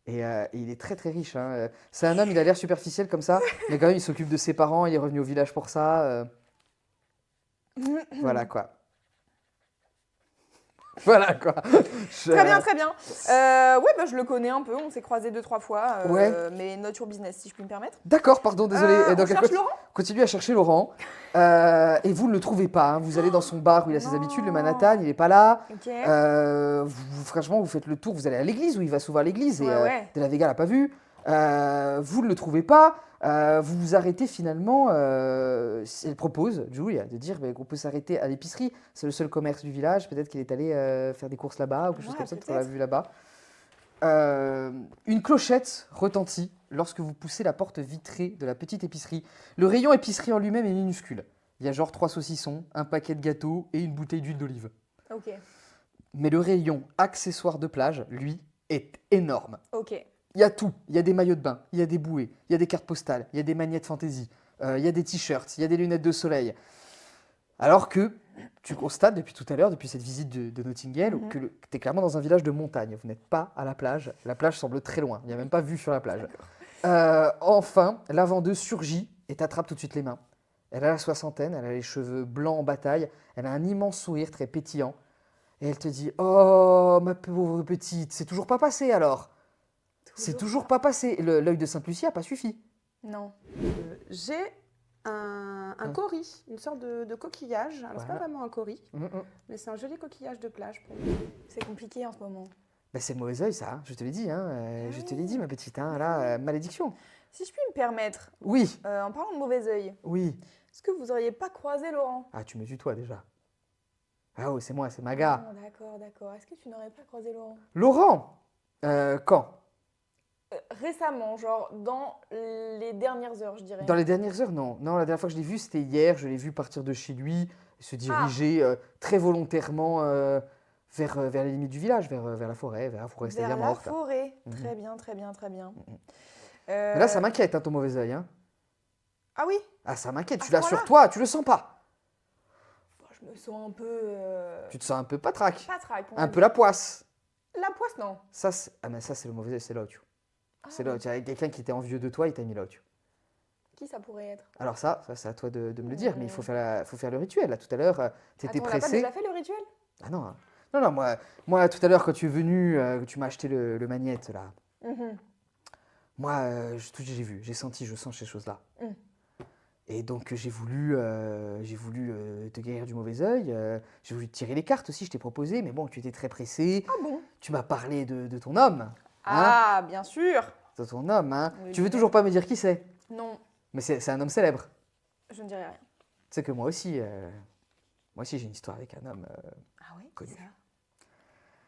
Et il est très très riche. Hein. C'est un homme, il a l'air superficiel comme ça, mais quand même il s'occupe de ses parents, il est revenu au village pour ça. Voilà quoi. Voilà quoi. Très bien, très bien. Ouais, bah, je le connais un peu. On s'est croisés 2-3 fois. Ouais. Mais not your business, si je puis me permettre. D'accord, pardon, désolé. Et On donc, cherche Laurent? continue à chercher Laurent. Et vous ne le trouvez pas. Hein. Vous allez dans son bar où il a ses Non. habitudes, le Manhattan, il n'est pas là. Ok. Franchement, vous faites le tour, vous allez à l'église où il va souvent à l'église. Et Ouais. De la Vega l'a pas vu. Vous ne le trouvez pas. Vous vous arrêtez finalement. Elle propose, Julia, de dire qu'on peut s'arrêter à l'épicerie. C'est le seul commerce du village. Peut-être qu'il est allé faire des courses là-bas ou quelque chose Ouais, comme ça. Peut-être qu'on peut-être. l'a vu là-bas. Une clochette retentit lorsque vous poussez la porte vitrée de la petite épicerie. Le rayon épicerie en lui-même est minuscule. Il y a genre 3 saucissons, un paquet de gâteaux et une bouteille d'huile d'olive. Ok. Mais le rayon accessoires de plage, lui, est énorme. Ok. Il y a tout. Il y a des maillots de bain, il y a des bouées, il y a des cartes postales, il y a des magnettes fantaisie, il y a des t-shirts, il y a des lunettes de soleil. Alors que tu constates depuis tout à l'heure, depuis cette visite de Notting Hill, que tu es clairement dans un village de montagne. Vous n'êtes pas à la plage. La plage semble très loin. Il n'y a même pas vue sur la plage. Enfin, la vendeuse surgit et t'attrape tout de suite les mains. Elle a la soixantaine, elle a les cheveux blancs en bataille, elle a un immense sourire très pétillant. Et elle te dit: oh, ma pauvre petite, c'est toujours pas passé alors? C'est toujours pas passé. L'œil de Sainte-Lucie a pas suffi. Non. J'ai un cori, une sorte de coquillage. Alors, c'est Voilà. pas vraiment un cori, Mm, mm. mais c'est un joli coquillage de plage pour moi. C'est compliqué en ce moment. Ben, c'est le mauvais œil, ça. Hein. Je te l'ai dit. Hein. Je te l'ai dit, ma petite. Hein. Là, malédiction. Si je puis me permettre, Oui, en parlant de mauvais œil, oui. est-ce que vous auriez pas croisé Laurent? Ah, tu me tutoies déjà. Ah oui, c'est moi, c'est ma gars. Ah, d'accord, d'accord. Est-ce que tu n'aurais pas croisé Laurent? Laurent, quand? Récemment, genre dans les dernières heures, je dirais. Dans les dernières heures, non. Non, la dernière fois que je l'ai vu, c'était hier. Je l'ai vu partir de chez lui et se diriger très volontairement vers les limites du village, vers la forêt, Vers c'est-à-dire la morte. forêt. Mhm. Très bien, très bien, très bien. Mais là, ça m'inquiète, hein, ton mauvais œil. Hein. Ah oui, Ah, ça m'inquiète. À Tu ce l'as sur point-là toi, tu le sens pas. je me sens un peu... Tu te sens un peu patraque. patraque. on Un va peu dire. la poisse. La poisse, non. Ça, mais ça, c'est le mauvais œil, c'est l'autre. C'est Ah, l'autre. Il y a quelqu'un qui était envieux de toi, il t'a mis l'autre. qui ça pourrait être? Alors ça c'est à toi de me le dire, mais il faut faire le rituel. Là, tout à l'heure, tu étais Attends, on n'a pas pressé. déjà fait le rituel? Ah non, hein. Non, moi, tout à l'heure, quand tu es venu, que tu m'as acheté le magnète, là, Mhm. moi, j'ai vu, j'ai senti, je sens ces choses-là. Mm. Et donc, j'ai voulu te guérir du mauvais œil. J'ai voulu te tirer les cartes aussi, je t'ai proposé, mais bon, tu étais très pressé. Ah bon? Tu m'as parlé de ton homme. Ah, bien sûr. De ton homme, hein. Oui, Tu veux bien. toujours pas me dire qui c'est? Non, Mais c'est un homme célèbre. je ne dirai rien. Tu sais que moi aussi, j'ai une histoire avec un homme Ah oui, connu. ça.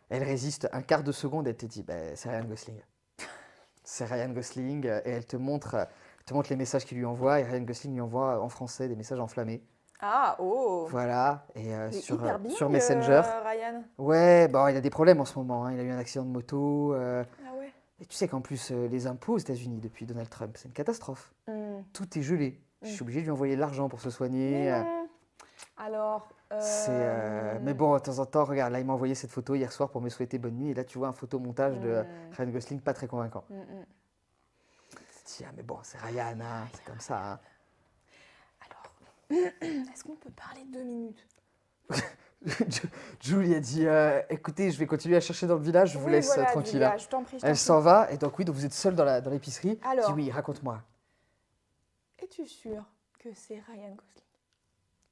Elle résiste un quart de seconde, elle te dit c'est Ryan Gosling. C'est Ryan Gosling, et elle te montre les messages qu'il lui envoie, et Ryan Gosling lui envoie en français des messages enflammés. Ah, oh. Voilà, et Il est sur hyper bilingue, Messenger. Ryan. Ouais, bon, il a des problèmes en ce moment, hein. Il a eu un accident de moto, Ah ouais. Et tu sais qu'en plus, les impôts aux États-Unis depuis Donald Trump, c'est une catastrophe. Tout est gelé. Je suis obligé de lui envoyer de l'argent pour se soigner. Mais non. Alors. Mais bon, de temps en temps, regarde, là, il m'a envoyé cette photo hier soir pour me souhaiter bonne nuit. Et là, tu vois un photomontage de Ryan Gosling pas très convaincant. Tiens, mais bon, c'est Ryan, hein, c'est comme ça. Hein. Alors, est-ce qu'on peut parler 2 minutes? Julie a dit écoutez, je vais continuer à chercher dans le village, je vous Oui, laisse voilà, tranquille. Julia, Hein. je t'en prie, je t'en Elle prie. s'en va, et donc oui, donc vous êtes seul dans l'épicerie. Alors. Je dis oui, raconte-moi. Es-tu sûr que c'est Ryan Gosling?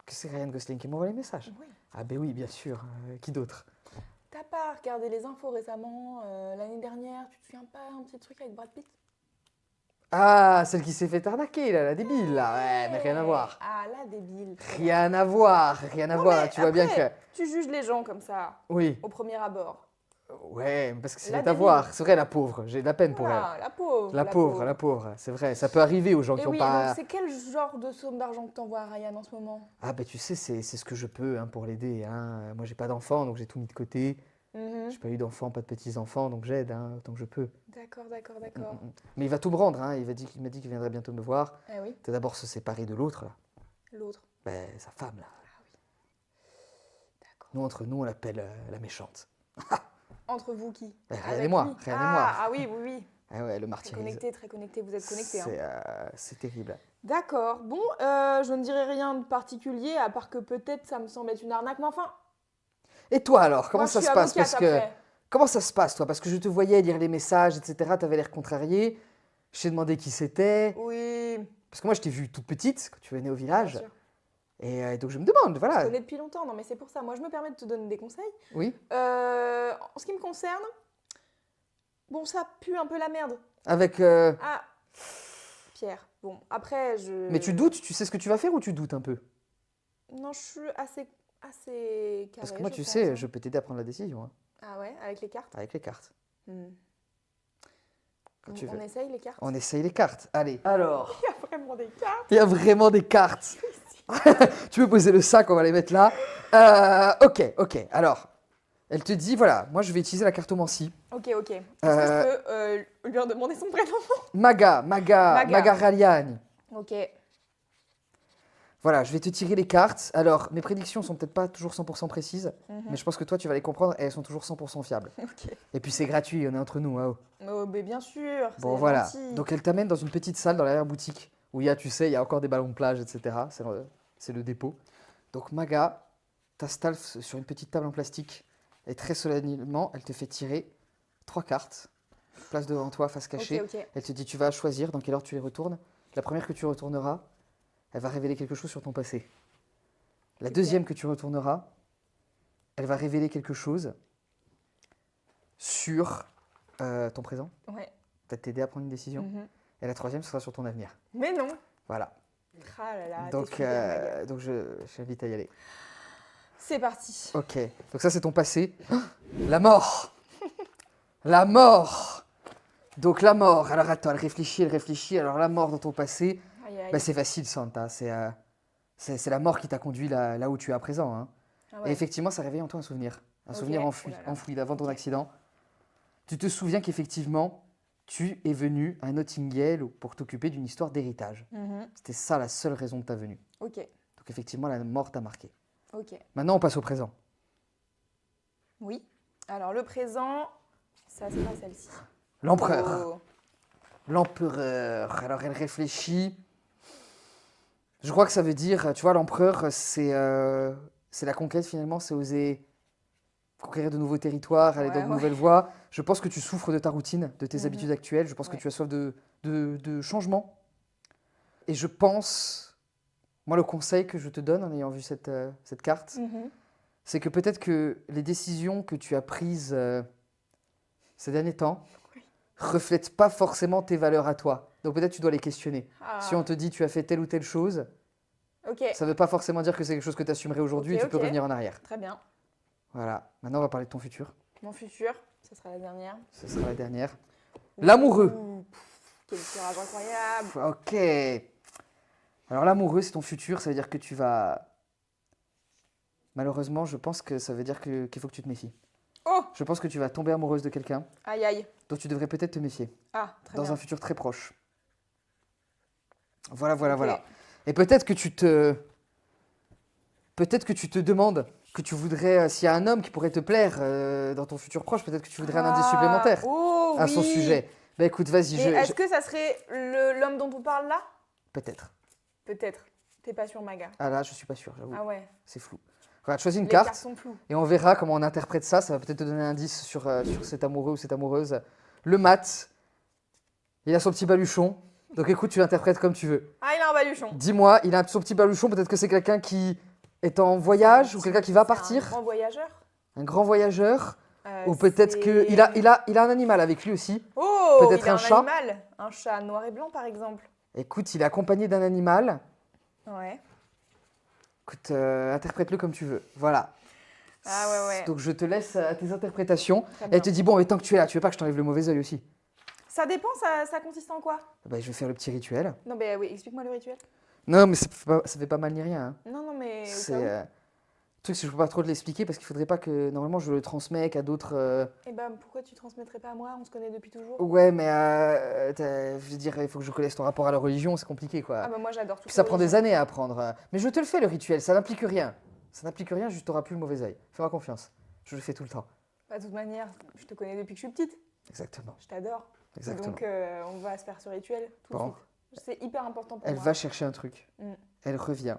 Que c'est Ryan Gosling qui m'envoie les messages? Oui. Ah ben oui, bien sûr. Qui d'autre? T'as pas regardé les infos récemment, l'année dernière, tu te souviens pas un petit truc avec Brad Pitt? Ah, celle qui s'est fait arnaquer, là, la débile, là. Ouais, mais rien à voir. Ah, la débile. Rien à voir, rien à Non, voir. mais Tu vois bien que... après, tu juges les gens comme ça, Oui, au premier abord. ouais, parce que c'est La fait avoir. C'est vrai, la pauvre, j'ai de la peine pour elle. Voilà, la pauvre. La pauvre, c'est vrai. Ça peut arriver aux gens Et qui n'ont oui, pas... donc c'est quel genre de somme d'argent que t'envoies à Ryan en ce moment? Ah ben tu sais, c'est ce que je peux hein, pour l'aider. Hein. Moi, j'ai pas d'enfants, donc j'ai tout mis de côté. J'ai pas eu d'enfants, pas de petits-enfants, donc j'aide hein, autant que je peux. D'accord. Mais il va tout me rendre, hein. Il m'a dit qu'il viendrait bientôt me voir. Ah oui, C'est d'abord se séparer de l'autre, là. l'autre. Ben, sa femme, là. D'accord. Nous, entre nous, on l'appelle la méchante. Entre vous qui? Ben, Ryan Avec et moi, lui Ryan et moi. Ah oui. Ah ouais, le Très martyrise. connecté, vous êtes connectés. C'est terrible. D'accord, bon, je ne dirais rien de particulier, à part que peut-être ça me semble être une arnaque, mais enfin, Et toi, alors, comment moi, ça je se suis passe? avocate après. Comment ça se passe, toi? Parce que je te voyais lire les messages, etc. Tu avais l'air contrarié. Je t'ai demandé qui c'était. Oui, Parce que moi, je t'ai vue toute petite quand tu venais au bien village. sûr. Et donc, je me demande, Je voilà. connais depuis longtemps, non mais c'est pour ça, moi je me permets de te donner des conseils. Oui. En ce qui me concerne, bon, ça pue un peu la merde. Avec. Ah, Pierre, bon, après, Mais tu doutes, tu sais ce que tu vas faire ou tu doutes un peu? Non, je suis assez carré, Parce que moi, tu pense, sais, hein. je peux t'aider à prendre la décision, hein, Ah ouais, avec les cartes. avec les cartes. Quand tu On veux. essaye les cartes. On essaye les cartes. Allez. Alors, Il y a vraiment des cartes. il y a vraiment des cartes. Tu peux poser le sac, on va les mettre là. Ok. Alors, elle te dit, voilà, moi, je vais utiliser la cartomancie. Ok. Est-ce que je peux lui en demander son prénom? Maga Maga. Raliani. Ok. Voilà, je vais te tirer les cartes. Alors, mes prédictions sont peut-être pas toujours 100% précises, mais je pense que toi, tu vas les comprendre et elles sont toujours 100% fiables. Ok. Et puis, c'est gratuit, on est entre nous. Hein. Oh, mais bien sûr. Bon, c'est voilà. gentil. Donc, elle t'amène dans une petite salle dans l'arrière-boutique où il y a, tu sais, il y a encore des ballons de plage, etc. C'est le dépôt. Donc, Maga t'installes sur une petite table en plastique et très solennellement, elle te fait tirer 3 cartes. Place devant toi, face cachée. Ok. Elle te dit, tu vas choisir dans quelle ordre tu les retournes. La première que tu retourneras, elle va révéler quelque chose sur ton passé. La Super. deuxième que tu retourneras, elle va révéler quelque chose sur ton présent. Ouais. Peut-être t'aider à prendre une décision. Et la troisième, ce sera sur ton avenir. Mais non. Voilà. Ah là là, Donc, t'es super, Maga. donc je t'invite à y aller. C'est parti. Ok. Donc ça, c'est ton passé. La mort. La mort. Donc la mort. Alors attends, elle réfléchit. Alors la mort dans ton passé, Aïe. bah, c'est facile, Santa. C'est la mort qui t'a conduit là où tu es à présent. Hein. Ah ouais. Et effectivement, ça réveille en toi un souvenir. Un Ok. souvenir Oh enfoui, là là. enfoui d'avant ton Ok. accident. Tu te souviens qu'effectivement, tu es venu à Notting Hill pour t'occuper d'une histoire d'héritage. C'était ça la seule raison de ta venue. Ok. Donc effectivement, la mort t'a marqué. Ok. Maintenant, on passe au présent. Oui. Alors le présent, ça sera celle-ci. L'empereur. Oh. L'empereur. Alors elle réfléchit. Je crois que ça veut dire, tu vois, l'empereur, c'est la conquête finalement, c'est oser conquérir de nouveaux territoires, aller dans de nouvelles voies. Je pense que tu souffres de ta routine, de tes habitudes actuelles. Je pense que tu as soif de changement. Et je pense, moi, le conseil que je te donne en ayant vu cette carte, c'est que peut-être que les décisions que tu as prises ces derniers temps reflètent pas forcément tes valeurs à toi. Donc peut-être tu dois les questionner. Ah. Si on te dit tu as fait telle ou telle chose, Ok. ça ne veut pas forcément dire que c'est quelque chose que tu assumerais aujourd'hui et tu peux Ok. revenir en arrière. Très bien. Voilà. Maintenant, on va parler de ton futur. Mon futur, ça sera la dernière. Ce sera la dernière. L'amoureux. Ouh, quel tirage incroyable. Ok. Alors l'amoureux, c'est ton futur. Ça veut dire que tu vas... Malheureusement, je pense que ça veut dire qu'il faut que tu te méfies. Oh, Je pense que tu vas tomber amoureuse de quelqu'un aïe aïe. dont tu devrais peut-être te méfier Ah, très dans bien. un futur très proche. Voilà, voilà, Ok. voilà. Et peut-être que tu te... Peut-être que tu te demandes que tu voudrais, s'il y a un homme qui pourrait te plaire dans ton futur proche, peut-être que tu voudrais un indice supplémentaire Oh, à son oui. sujet. Bah écoute, vas-y, Mais est-ce que ça serait l'homme dont on parle là? Peut-être. Peut-être. T'es pas sûr, Maga. Ah là, je suis pas sûr, j'avoue. Ah ouais. C'est flou. Regarde, choisis une Les carte cartes sont floues. et on verra comment on interprète ça. Ça va peut-être te donner un indice sur cet amoureux ou cette amoureuse. Le mat, il a son petit baluchon. Donc écoute, tu l'interprètes comme tu veux. Ah, il a un baluchon. Dis-moi, il a son petit baluchon, peut-être que c'est quelqu'un qui est en voyage ou quelqu'un qui va C'est un partir, grand voyageur. un grand voyageur, ou C'est- peut-être qu'il a un animal avec lui aussi. Oh, peut-être il a un chat. animal. Un chat noir et blanc, par exemple. Écoute, il est accompagné d'un animal. Ouais. Écoute, interprète-le comme tu veux. Voilà. Ah ouais, ouais. Donc je te laisse à tes interprétations. Très Elle bien. te dit, bon, mais tant que tu es là, tu veux pas que je t'enlève le mauvais œil aussi? Ça dépend, ça consiste en quoi? Bah, je vais faire le petit rituel. Non, mais oui, explique-moi le rituel. Non, mais ça fait pas mal ni rien. Hein. Non, non, mais. au C'est cas où. le truc, c'est que je peux pas trop te l'expliquer parce qu'il faudrait pas que normalement je le transmets qu'à d'autres. Eh ben, pourquoi tu transmettrais pas à moi? On se connaît depuis toujours. Ouais, mais je veux dire, il faut que je connaisse ton rapport à la religion, c'est compliqué quoi. Ah, bah, moi, j'adore tout Puis ça prend des années à apprendre. Mais je te le fais le rituel, ça n'implique rien. Ça n'implique rien, juste t'auras plus le mauvais œil. Fais-moi confiance. Je le fais tout le temps. Bah, de toute manière, je te connais depuis que je suis petite. Exactement. Je t'adore. Exactement. Donc, on va se faire ce rituel tout Bon. de suite. C'est hyper important pour Elle moi. va chercher un truc. Mm. Elle revient.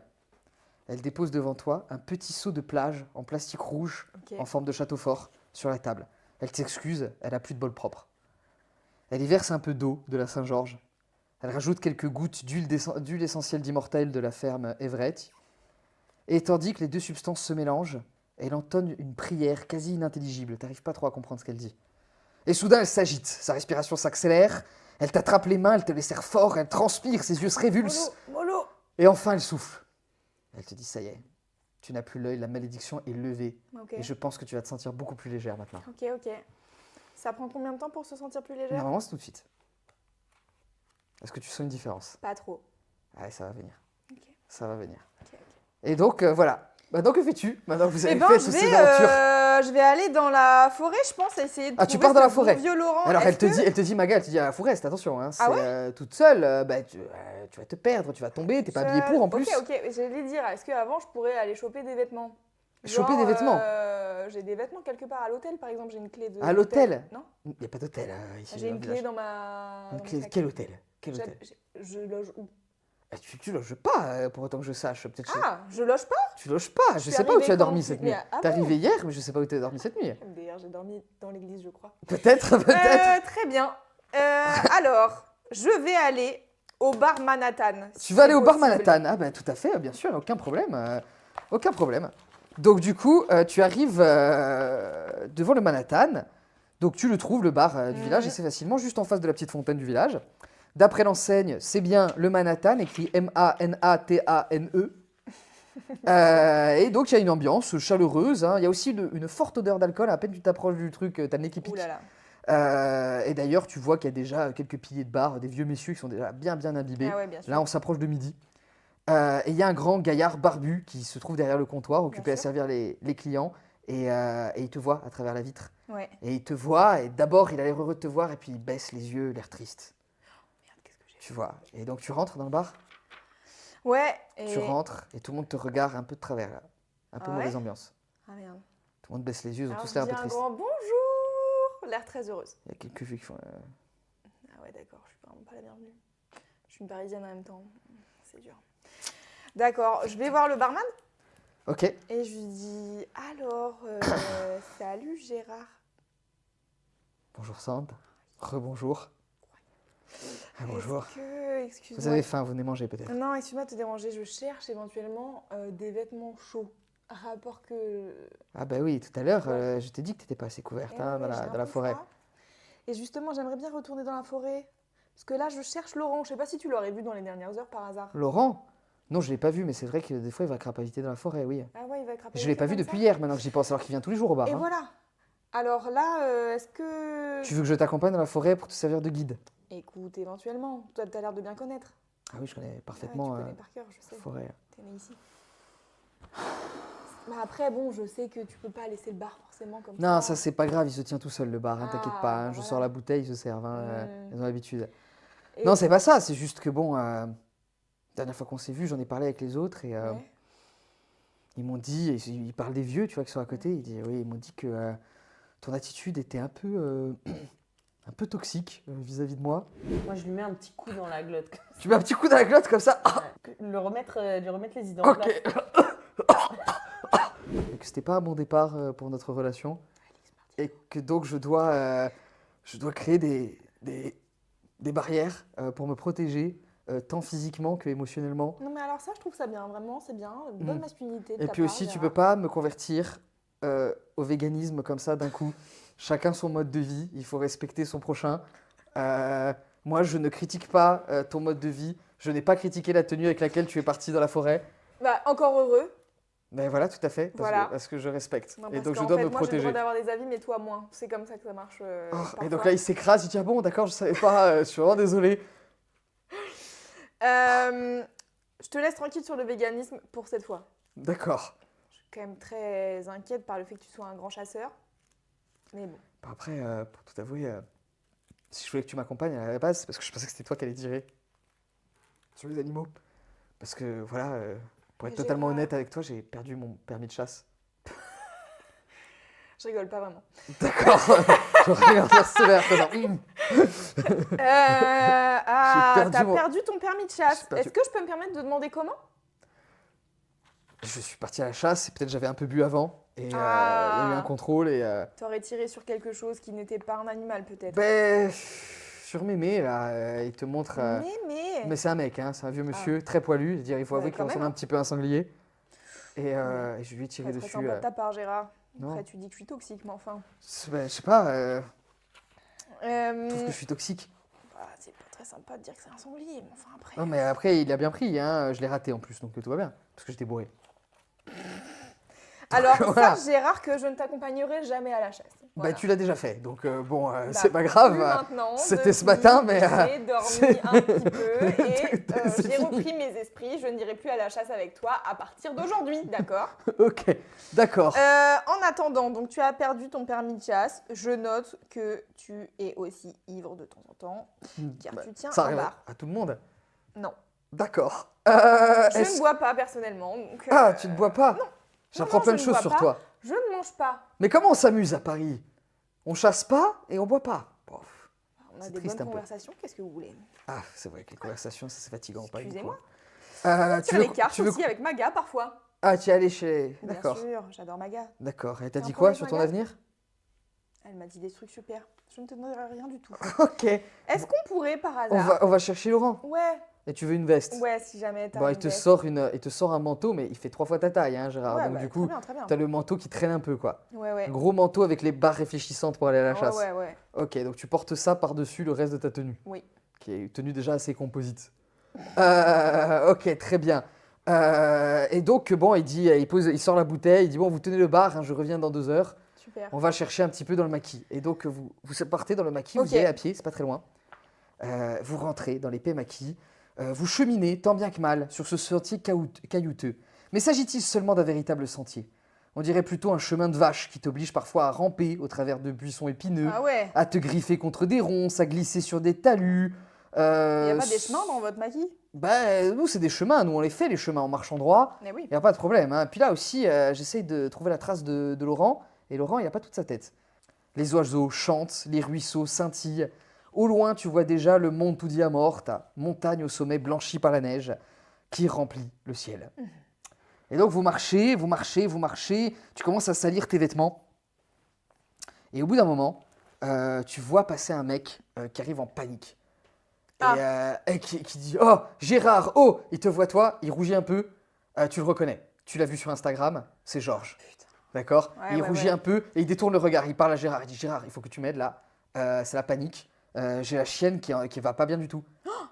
Elle dépose devant toi un petit seau de plage en plastique rouge Ok. en forme de château fort sur la table. Elle s'excuse, elle a plus de bol propre. Elle y verse un peu d'eau de la Saint-Georges. Elle rajoute quelques gouttes d'huile essentielle d'immortel de la ferme Everett. Et tandis que les deux substances se mélangent, elle entonne une prière quasi inintelligible. T'arrives pas trop à comprendre ce qu'elle dit. Et soudain, elle s'agite. Sa respiration s'accélère. Elle t'attrape les mains, elle te les serre fort, elle transpire, ses yeux se révulsent. Molo. Et enfin, elle souffle. Elle te dit, ça y est, tu n'as plus l'œil, la malédiction est levée. Ok. Et je pense que tu vas te sentir beaucoup plus légère maintenant. Ok, ok. Ça prend combien de temps pour se sentir plus légère? Normalement, c'est tout de suite. Est-ce que tu sens une différence? Pas trop. Ah, ça va venir. Ok. Ça va venir. Ok. Et donc, voilà. Maintenant, que fais-tu? Maintenant que vous avez Eh ben, fait toutes ces aventures. je vais aller dans la forêt, je pense, essayer de Ah, tu trouver pars dans la ce forêt. bon vieux Laurent. Alors, Est-ce que- elle te dit, Maga, elle te dit à la forêt, attention, hein, c'est Ah ouais toute seule, tu vas te perdre, tu vas tomber, t'es pas habillé pour en plus. Ok, ok, j'allais dire, est-ce qu'avant je pourrais aller choper des vêtements? Choper des vêtements? J'ai des vêtements quelque part à l'hôtel, par exemple, j'ai une clé de. À l'hôtel? Non? Il n'y a pas d'hôtel ici. J'ai dans une le clé village. dans ma. Une dans clé- mon sac. Quel hôtel? Quel hôtel? Je loge où? Ah, tu loges pas, pour autant que je sache. Peut-être chez- Ah, je loge pas? Tu loges pas, je suis sais pas où tu as arrivée dormi quand cette tu- nuit. Mais, ah T'es bon arrivé hier, mais je sais pas où tu as dormi cette nuit. D'ailleurs, j'ai dormi dans l'église, je crois. Peut-être, peut-être. Très bien. Alors, je vais aller au bar Manhattan. si Tu vas aller c'est au bar possible. Manhattan. Ah bah tout à fait, bien sûr, aucun problème. Aucun problème. Donc du coup, tu arrives devant le Manhattan. Donc tu le trouves, le bar du village, assez facilement, juste en face de la petite fontaine du village. D'après l'enseigne, c'est bien le Manhattan, écrit M-A-N-A-T-A-N-E. Et donc il y a une ambiance chaleureuse. Hein. Il y a aussi une forte odeur d'alcool. À peine tu t'approches du truc, t'as le nez qui pique. Ouh là là. Et d'ailleurs, tu vois qu'il y a déjà quelques piliers de bar, des vieux messieurs qui sont déjà bien imbibés. Ah ouais, bien sûr. Là, on s'approche de midi. Et il y a un grand gaillard barbu qui se trouve derrière le comptoir, occupé à sûr. servir les clients. Et il te voit à travers la vitre. Ouais. Et il te voit, et d'abord, il a l'air heureux de te voir, et puis il baisse les yeux, l'air triste. Merde, qu'est-ce que j'ai Tu vois. Et donc, tu rentres dans le bar, fait? Ouais. Et... tu rentres, et tout le monde te regarde un peu de travers. Là. Un peu Ah ouais mauvaise ambiance. Ah merde. Tout le monde baisse les yeux, ils ont Alors, tous je l'air un dis peu un tristes. grand bonjour. L'air très heureuse. Il y a quelques vieux qui font. Ah ouais, d'accord, je suis vraiment pas la bienvenue. Je suis une parisienne en même temps. C'est dur. D'accord, je vais voir le barman Ok. et je lui dis alors, salut Gérard. Bonjour Sand. Rebonjour. Ah, bonjour. Est-ce que, excuse-moi. Vous avez faim, vous venez manger peut-être. Non, excuse-moi de te déranger, je cherche éventuellement des vêtements chauds. Rapport que. Ah bah oui, tout à l'heure, Ouais. je t'ai dit que t'étais pas assez couverte Eh hein, ouais, dans j'ai un dans la peu forêt. froid. Et justement, j'aimerais bien retourner dans la forêt. Parce que là, je cherche Laurent. Je sais pas si tu l'aurais vu dans les dernières heures par hasard. Laurent? Non, je l'ai pas vu, mais c'est vrai que des fois il va crapaviter dans la forêt, oui. Ah ouais, il va être Je l'ai pas vu depuis hier, maintenant que j'y pense, alors qu'il vient tous les jours au bar. Et hein. voilà. Alors là, est-ce que. Tu veux que je t'accompagne dans la forêt pour te servir de guide? Écoute, éventuellement. Toi, t'as l'air de bien connaître. Ah oui, je connais Ah ouais, parfaitement tu connais par cœur, je sais. la forêt. T'es né ici. Mais après, bon, je sais que tu peux pas laisser le bar forcément comme Non, ça. ça c'est pas grave, il se tient tout seul le bar, hein, t'inquiète pas. hein, je voilà. sors la bouteille, ils se servent, Mm. ils ont l'habitude. Et- Non, c'est pas ça, c'est juste que bon, la dernière fois qu'on s'est vu, j'en ai parlé avec les autres et Ouais. ils m'ont dit, ils parlent des vieux, tu vois, qui sont à côté, ils m'ont dit que ton attitude était un peu, un peu toxique vis-à-vis de moi. Moi, je lui mets un petit coup dans la glotte. Tu mets un petit coup dans la glotte comme ça. Ah, Lui remettre les idées en place. ok. Et que c'était pas un bon départ pour notre relation et que donc je dois créer des barrières pour me protéger tant physiquement que émotionnellement. Non, mais alors ça, je trouve ça bien, vraiment, c'est bien. Une bonne Mm. masculinité. de Et ta puis part, aussi, tu Gérard. peux pas me convertir au véganisme comme ça d'un coup. Chacun son mode de vie, il faut respecter son prochain. Moi, je ne critique pas ton mode de vie. Je n'ai pas critiqué la tenue avec laquelle tu es parti dans la forêt. Bah, encore heureux. Mais voilà, tout à fait, Voilà. parce que je respecte. Non, Et parce donc, je qu'en dois fait, me moi, j'ai le protéger. droit d'avoir des avis, mais toi, moins. C'est comme ça que ça marche. Oh, et parfois. donc là, il s'écrase, il dit ah bon, d'accord, je savais pas, je suis vraiment désolé. Je te laisse tranquille sur le véganisme pour cette fois. D'accord. Je suis quand même très inquiète par le fait que tu sois un grand chasseur. Mais bon. Bah, après, pour tout avouer, si je voulais que tu m'accompagnes à la base, c'est parce que je pensais que c'était toi qui allais tirer sur les animaux. Parce que voilà, pour être Mais totalement Gérard. honnête avec toi, j'ai perdu mon permis de chasse. Je rigole pas vraiment. D'accord. Je regarde la sévère, comme ça. T'as perdu perdu mon- ton permis de chasse. J'ai perdu- Est-ce que je peux me permettre de demander comment? Je suis parti à la chasse et peut-être j'avais un peu bu avant. Et il y a eu Ah. un contrôle et. T'aurais tiré sur quelque chose qui n'était pas un animal, peut-être. Ben. Sur Mémé, là, il te montre. Mais c'est un mec, hein, c'est un vieux monsieur, très poilu. Je veux dire, il faut Ouais, avouer qu'il quand ressemble même, un petit peu à un sanglier. Et je lui ai tiré Pas très dessus. sympa de ta part, Gérard. Non. Après, tu dis que je suis toxique, mais enfin. Ben, je sais pas, je trouve Euh, que je suis toxique. bah, c'est pas très sympa de dire que c'est un sanglier, mais enfin après. Non, mais après, il a bien pris, hein, je l'ai raté en plus, donc tout va bien, parce que j'étais bourré. Alors, Voilà. sache, Gérard, que je ne t'accompagnerai jamais à la chasse. Voilà. Bah, tu l'as déjà fait, donc bon, Bah, c'est pas plus grave. maintenant, c'était ce depuis, matin, mais, J'ai dormi c'est- un petit peu et C'est j'ai fini. repris mes esprits. Je n'irai plus à la chasse avec toi à partir d'aujourd'hui, d'accord? Ok, d'accord. En attendant, donc tu as perdu ton permis de chasse. Je note que tu es aussi ivre de temps en temps, car Bah, tu tiens ça un arrive bar. à tout le monde. Non, D'accord. je est-ce- ne bois pas personnellement. Donc, Ah, tu ne bois pas non. J'apprends non, plein de je ne choses bois sur pas. toi. Je ne mange pas. Mais comment on s'amuse à Paris? On chasse pas et on boit pas. Bof. On a C'est des triste bonnes un peu. conversations. Qu'est-ce que vous voulez? Ah, c'est vrai que les conversations, ça, c'est fatigant. Paris, du Excusez-moi. coup. tu Tire veux, les cartes tu veux- aussi avec Maga parfois. Ah, tu es allé chez. Bien D'accord. sûr, j'adore Maga. D'accord. Et t'as T'as dit un quoi problème, sur ton Maga avenir? Elle m'a dit des trucs super. Je ne te donnerai rien du tout. Ok. Est-ce qu'on pourrait par hasard... On va chercher Laurent. Ouais, Et tu veux une veste? ouais, si jamais t'as Bon, une il te veste. sort un manteau, mais il fait 3 fois ta taille, hein, Gérard. Ouais, Donc bah, du très coup, bien, très bien. t'as le manteau qui traîne un peu, quoi. Ouais, ouais. Un gros manteau avec les barres réfléchissantes pour aller à la chasse. Ouais, ouais, ouais. Ok, donc tu portes ça par-dessus le reste de ta tenue. Oui. Qui est une tenue déjà assez composite. Ok, très bien. Et donc, bon, il sort la bouteille, il dit, bon, vous tenez le bar, hein, je reviens dans 2 heures. Super. On va chercher un petit peu dans le maquis. Et donc, vous partez dans le maquis, Ok. vous y allez à pied, c'est pas très loin. Vous rentrez dans l'épais maquis. Vous cheminez, tant bien que mal, sur ce sentier caillouteux. Mais s'agit-il seulement d'un véritable sentier? On dirait plutôt un chemin de vache qui t'oblige parfois à ramper au travers de buissons épineux, Ah ouais. à te griffer contre des ronces, à glisser sur des talus. Il n'y a pas des chemins dans votre maquis? Ben, nous, c'est des chemins. Nous, on les fait, les chemins en marchant droit. Mais oui. Il n'y a pas de problème. Hein. Puis là aussi, j'essaye de trouver la trace de Laurent. Et Laurent, il n'a pas toute sa tête. Les oiseaux chantent, les ruisseaux scintillent. Au loin, tu vois déjà le Monte di Amorta, montagne au sommet blanchie par la neige, qui remplit le ciel. Et donc, vous marchez. Tu commences à salir tes vêtements. Et au bout d'un moment, tu vois passer un mec qui arrive en panique. Et qui dit « Oh, Gérard, oh !» Il te voit toi, il rougit un peu. Tu le reconnais. Tu l'as vu sur Instagram, c'est Georges. D'accord. Ouais, il ouais, rougit ouais. un peu et il détourne le regard. Il parle à Gérard. Il dit Gérard, il faut que tu m'aides là. C'est la panique. J'ai la chienne qui va pas bien du tout.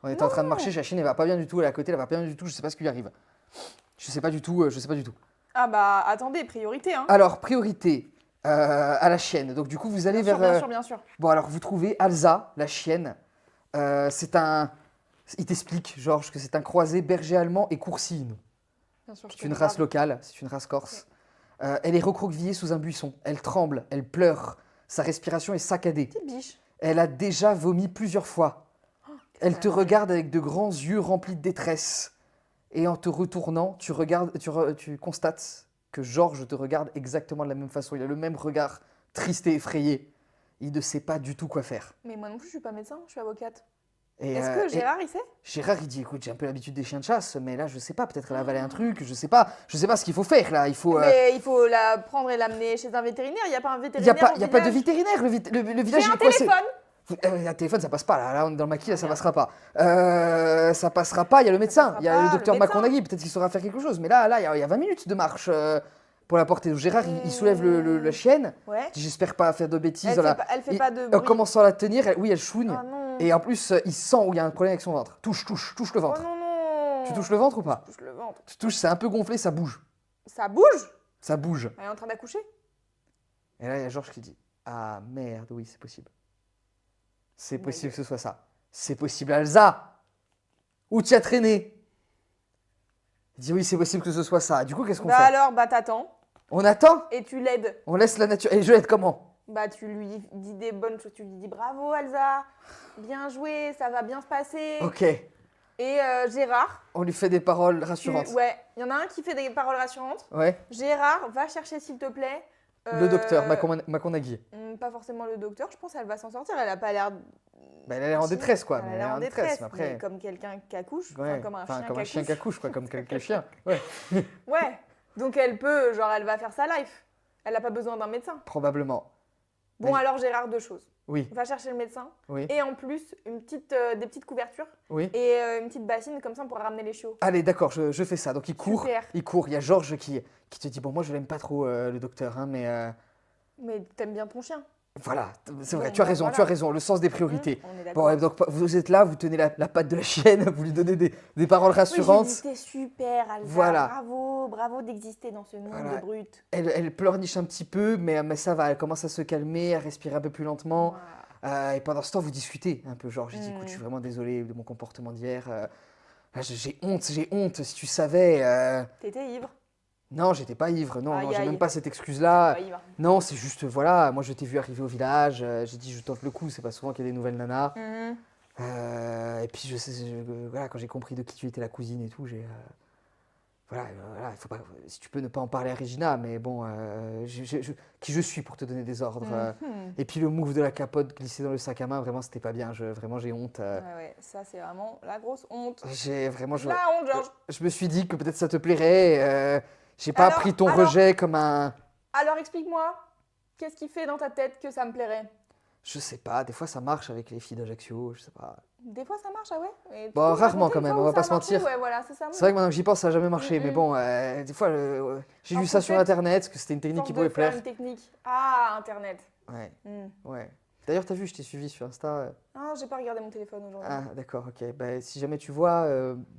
On était en train de marcher. J'ai la chienne, elle va pas bien du tout. Elle est à côté, elle va pas bien du tout. Je sais pas ce qui lui arrive. Je sais pas du tout. Ah bah attendez, priorité hein. Alors priorité à la chienne. Donc du coup vous allez Bien vers. sûr, bien sûr, bien sûr. Bon alors vous trouvez Alza, la chienne. Il t'explique Georges que c'est un croisé berger allemand et coursine. Bien sûr, je C'est une connais race pas. locale. C'est une race corse. Elle est recroquevillée sous un buisson. Elle tremble, elle pleure. Sa respiration est saccadée. Petite biche. Elle a déjà vomi plusieurs fois. Elle te regarde avec de grands yeux remplis de détresse. Et en te retournant, tu constates que Georges te regarde exactement de la même façon. Il a le même regard triste et effrayé. Il ne sait pas du tout quoi faire. Mais moi non plus, je suis pas médecin, je suis avocate. Et, Est-ce et que Gérard, il sait? Gérard, il dit, écoute, j'ai un peu l'habitude des chiens de chasse, mais là, je sais pas, peut-être elle a avalé un truc, je sais pas ce qu'il faut faire, là. Il faut... Mais il faut la prendre et l'amener chez un vétérinaire. Il n'y a pas un Il n'y vétérinaire a, pas, y a pas de village. vétérinaire, le village, J'ai il un est coincé. téléphone. Un téléphone, ça passe pas, là, on est dans le maquis, là, ça Merde. passera pas. Ça passera pas, il y a le médecin, passera il y a pas, le le docteur médecin. McConaughey, peut-être qu'il saura faire quelque chose, mais là, il y a 20 minutes de marche pour la porter. Donc Gérard, il soulève la chienne, Ouais. il dit, j'espère pas faire de bêtises. Elle fait Et pas de en bruit. commençant à la tenir, elle chouigne, Ah non. et en plus, il sent où il y a un problème avec son ventre. Touche le Oh ventre. non, non. Tu touches le ventre ou pas? Je touche le ventre. Tu touches, c'est un peu gonflé, ça bouge. Ça bouge. Ça bouge. Elle est en train d'accoucher. Et là, il y a Georges qui dit, ah merde, oui, c'est possible. C'est My possible God. que ce soit ça. C'est possible, Elsa. Où tu as traîné? Il dit, oui, c'est possible que ce soit ça. Du coup, qu'est-ce qu'on Bah fait? alors, bah t'attends On attend? et tu l'aides. On laisse la nature. Et je l'aide comment? Bah tu lui dis des bonnes choses. Tu lui dis bravo Elsa, bien joué, ça va bien se passer. Ok. Et Gérard. On lui fait des paroles tu- rassurantes. Ouais, il y en a un qui fait des paroles rassurantes. Ouais. Gérard, va chercher s'il te plaît. Le docteur, euh, McConaughey. Pas forcément le docteur, je pense qu'elle va s'en sortir. Elle a pas l'air. Bah, elle a l'air en détresse, quoi. Elle a l'air en détresse, mais après. mais comme quelqu'un qui accouche, Ouais. enfin, comme un chien comme qui un chien accouche. qui accouche, quoi. Comme quelqu'un chien. Ouais. Ouais, donc elle peut, genre elle va faire sa life. Elle n'a pas besoin d'un médecin. Probablement. Bon Mais- alors Gérard, deux choses. Oui. Va chercher le médecin Oui. et en plus des petites couvertures Oui. et une petite bassine comme ça pour ramener les chiots. Allez, d'accord, je fais ça. Donc il court. Super. Il court. Il y a Georges qui te dit, bon, moi, je l'aime pas trop, le docteur, hein, mais. Mais t'aimes bien ton chien. Voilà, c'est vrai, Bon, tu as bah, raison, voilà. tu as raison, le sens des priorités. On est Bon, d'accord. et donc vous êtes là, vous tenez la patte de la chienne, vous lui donnez des paroles Oui, j'ai rassurantes. dit, t'es super, Alza. Voilà. Bravo d'exister dans ce monde Voilà. de brutes. Elle pleurniche un petit peu, mais ça va, elle commence à se calmer, à respirer un peu plus lentement. Ouah. Et pendant ce temps, vous discutez un peu. Genre, j'ai dit, Mm. écoute, je suis vraiment désolé de mon comportement d'hier. Là, j'ai honte, si tu savais. T'étais ivre. Non, j'étais pas ivre, non, Aïe, j'ai aïe. même pas cette excuse-là. Pas ivre. Non, c'est juste, voilà, moi je t'ai vu arriver au village, j'ai dit, je tente le coup, c'est pas souvent qu'il y a des nouvelles nanas. Mhm. Et puis voilà, quand j'ai compris de qui tu étais la cousine et tout, voilà, il faut pas, si tu peux ne pas en parler à Regina, mais bon, qui je suis pour te donner des ordres. Mhm. Et puis le move de la capote glissé dans le sac à main, vraiment c'était pas bien. Vraiment j'ai honte. Ouais, ça c'est vraiment la grosse honte. J'ai vraiment, La honte, Georges. je me suis dit que peut-être ça te plairait. J'ai pas Alors- pris ton alors- rejet comme un, Alors explique-moi, qu'est-ce qui fait dans ta tête que ça me plairait? je sais pas. Des fois ça marche avec les filles d'Ajaccio, je sais pas. Des fois ça marche, ah ouais? Et tu Bon, peux me rarement raconter quand une même, fois on où va ça pas a se marché? mentir. Ouais, voilà, c'est ça. C'est vrai que maintenant que j'y pense, ça n'a jamais marché. Mais Mhm. bon, des fois, j'ai En vu ça fait, sur internet, que c'était une technique Force qui de pouvait faire plaire. une technique. Ah, Internet. Ouais, Hmm. ouais. D'ailleurs, t'as vu, je t'ai suivi sur Insta. Ah, j'ai pas regardé mon téléphone aujourd'hui. Ah, d'accord, ok. Bah, si jamais tu vois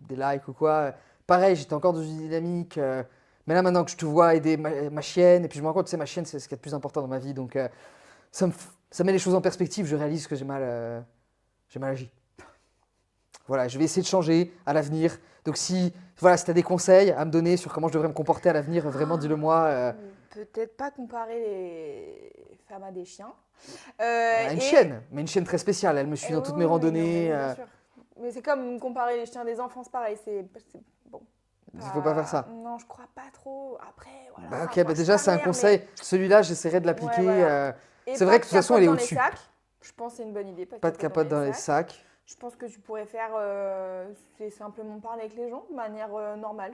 des likes ou quoi, pareil, j'étais encore dans une dynamique. Mais là, maintenant que je te vois aider ma chienne, et puis je me rends compte, tu sais, ma chienne, c'est ce qui est le plus important dans ma vie. Donc, ça met les choses en perspective. Je réalise que j'ai mal agi. Voilà, je vais essayer de changer à l'avenir. Donc, si tu as des conseils à me donner sur comment je devrais me comporter à l'avenir, vraiment, dis-le-moi. Peut-être pas comparer les femmes à des chiens. À une chienne, mais une chienne très spéciale. Elle me suit dans toutes mes randonnées. Bien sûr. Mais c'est comme comparer les chiens des enfants, c'est pareil. Bon. Il faut pas faire ça. Non, je crois pas trop. Après, voilà. Bah, ok, moi, bah je suis déjà, pas c'est un mère, conseil. Celui-là, j'essaierai de l'appliquer. Ouais, voilà. Et C'est pas vrai que de toute façon, elle est capote au-dessus. dans les sacs. Je pense que c'est une bonne idée. Pas de capote dans les sacs. Je pense que tu pourrais faire, c'est simplement parler avec les gens de manière normale.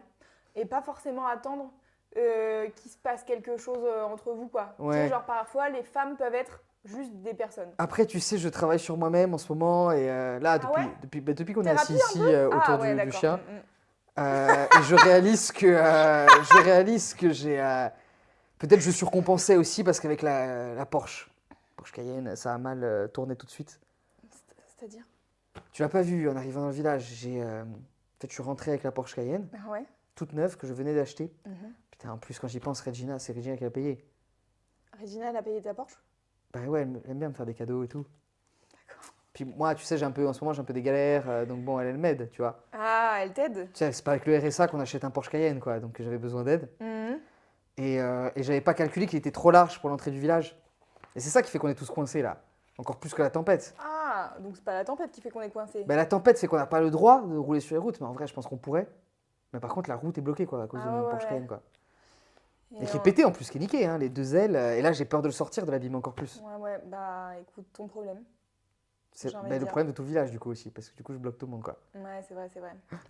Et pas forcément attendre qu'il se passe quelque chose entre vous, quoi. Tu Ouais. sais, genre parfois, les femmes peuvent être juste des personnes. Après, tu sais, je travaille sur moi-même en ce moment. Et là, Ah ouais depuis qu'on est Thérapie assis un ici peu autour Ah ouais, du d'accord. chien, Mm, et je réalise que j'ai. Peut-être je surcompensais aussi parce qu'avec la Porsche Cayenne, ça a mal tourné tout de suite. C'est-à-dire Tu l'as pas vu en arrivant dans le village. En fait, je suis rentré avec la Porsche Cayenne, Ah ouais. toute neuve, que je venais d'acheter. Mhm. Putain, en plus, quand j'y pense, Regina, c'est Regina qui a payé. Regina, elle a payé ta Porsche? Bah ouais, elle aime bien me faire des cadeaux et tout. Puis moi, tu sais, en ce moment, j'ai un peu des galères, donc bon, elle m'aide, tu vois. Ah, elle t'aide? Tu sais, c'est pas avec le RSA qu'on achète un Porsche Cayenne, quoi, donc j'avais besoin d'aide. Mhm. Et j'avais pas calculé qu'il était trop large pour l'entrée du village. Et c'est ça qui fait qu'on est tous coincés là. Encore plus que la tempête. Ah, donc c'est pas la tempête qui fait qu'on est coincé. Bah, la tempête, c'est qu'on n'a pas le droit de rouler sur les routes, mais en vrai, je pense qu'on pourrait. Mais par contre, la route est bloquée quoi, à cause de mon Porsche Cayenne. Quoi. Et qui est pété en plus, qui est niqué, hein, les 2 ailes. Et là, j'ai peur de le sortir, de l'abîmer encore plus. Ouais, bah écoute, ton problème. C'est j'ai envie de le dire. problème de tout le village du coup aussi, parce que du coup, je bloque tout le monde quoi. Ouais, c'est vrai.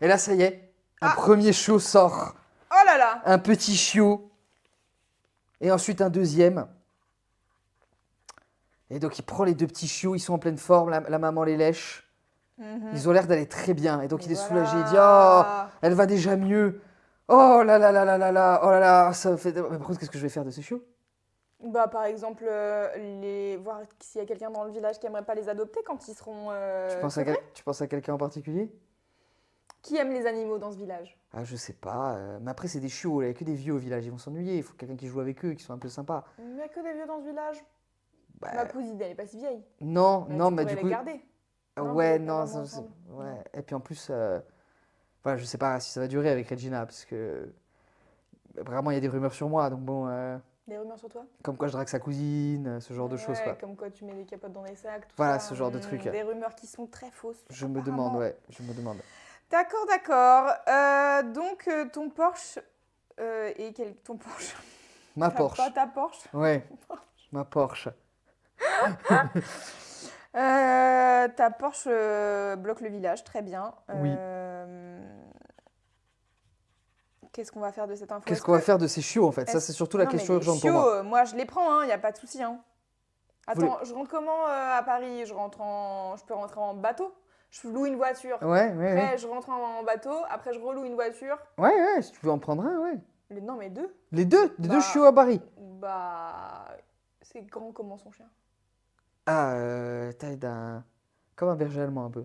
Et là, ça y est, un premier chiot sort. Oh là là! Un petit chiot. Et ensuite un deuxième. Et donc il prend les 2 petits chiots, ils sont en pleine forme, la maman les lèche. Ils ont l'air d'aller très bien. Et donc il est soulagé, il dit « Oh, elle va déjà mieux. Oh là là là là là là, oh là là, ça me fait... » Mais par contre, qu'est-ce que je vais faire de ces chiots? Bah par exemple, voir s'il y a quelqu'un dans le village qui aimerait pas les adopter quand ils seront... Tu penses à quelqu'un en particulier? Qui aime les animaux dans ce village? Ah, je sais pas. Mais après, c'est des chiots, il n'y a que des vieux au village, ils vont s'ennuyer. Il faut quelqu'un qui joue avec eux, qui soit un peu sympa. Il n'y a que des vieux dans ce village. Bah, Ma cousine, elle est pas si vieille. non, Mais non, tu mais pourrais du les coup... garder. Non, vous Ouais, êtes pas non, vraiment ça, ensemble. ouais. Et puis en plus, voilà, je sais pas si ça va durer avec Regina, parce que vraiment, il y a des rumeurs sur moi, donc bon, Des rumeurs sur toi? comme quoi je drague sa cousine, ce genre de choses, quoi. Comme quoi tu mets des capotes dans des sacs, tout Voilà, ça. ce genre de trucs. Des rumeurs qui sont très fausses. Je me apparemment. demande, ouais, je me demande. D'accord. Donc ton Porsche et ton Porsche. Ma Porsche. Pas ta Porsche. Ouais, ma Porsche. Ta Porsche bloque le village, très bien. Oui. Qu'est-ce qu'on va faire de cette info? Qu'est-ce qu'on va faire de ces chiots, en fait? Ça, c'est surtout la question urgente pour moi. Moi, je les prends, il n'y a pas de souci. Hein. Attends, je rentre comment à Paris? Je peux rentrer en bateau? Je loue une voiture. Ouais. Après, je rentre en bateau. Après, je reloue une voiture. Ouais, si tu veux en prendre un, ouais. Non, mais 2. Les deux Bah, chiots à Paris. Bah, c'est grand comment son chien? Ah, taille d'un... Comme un berger allemand, un peu.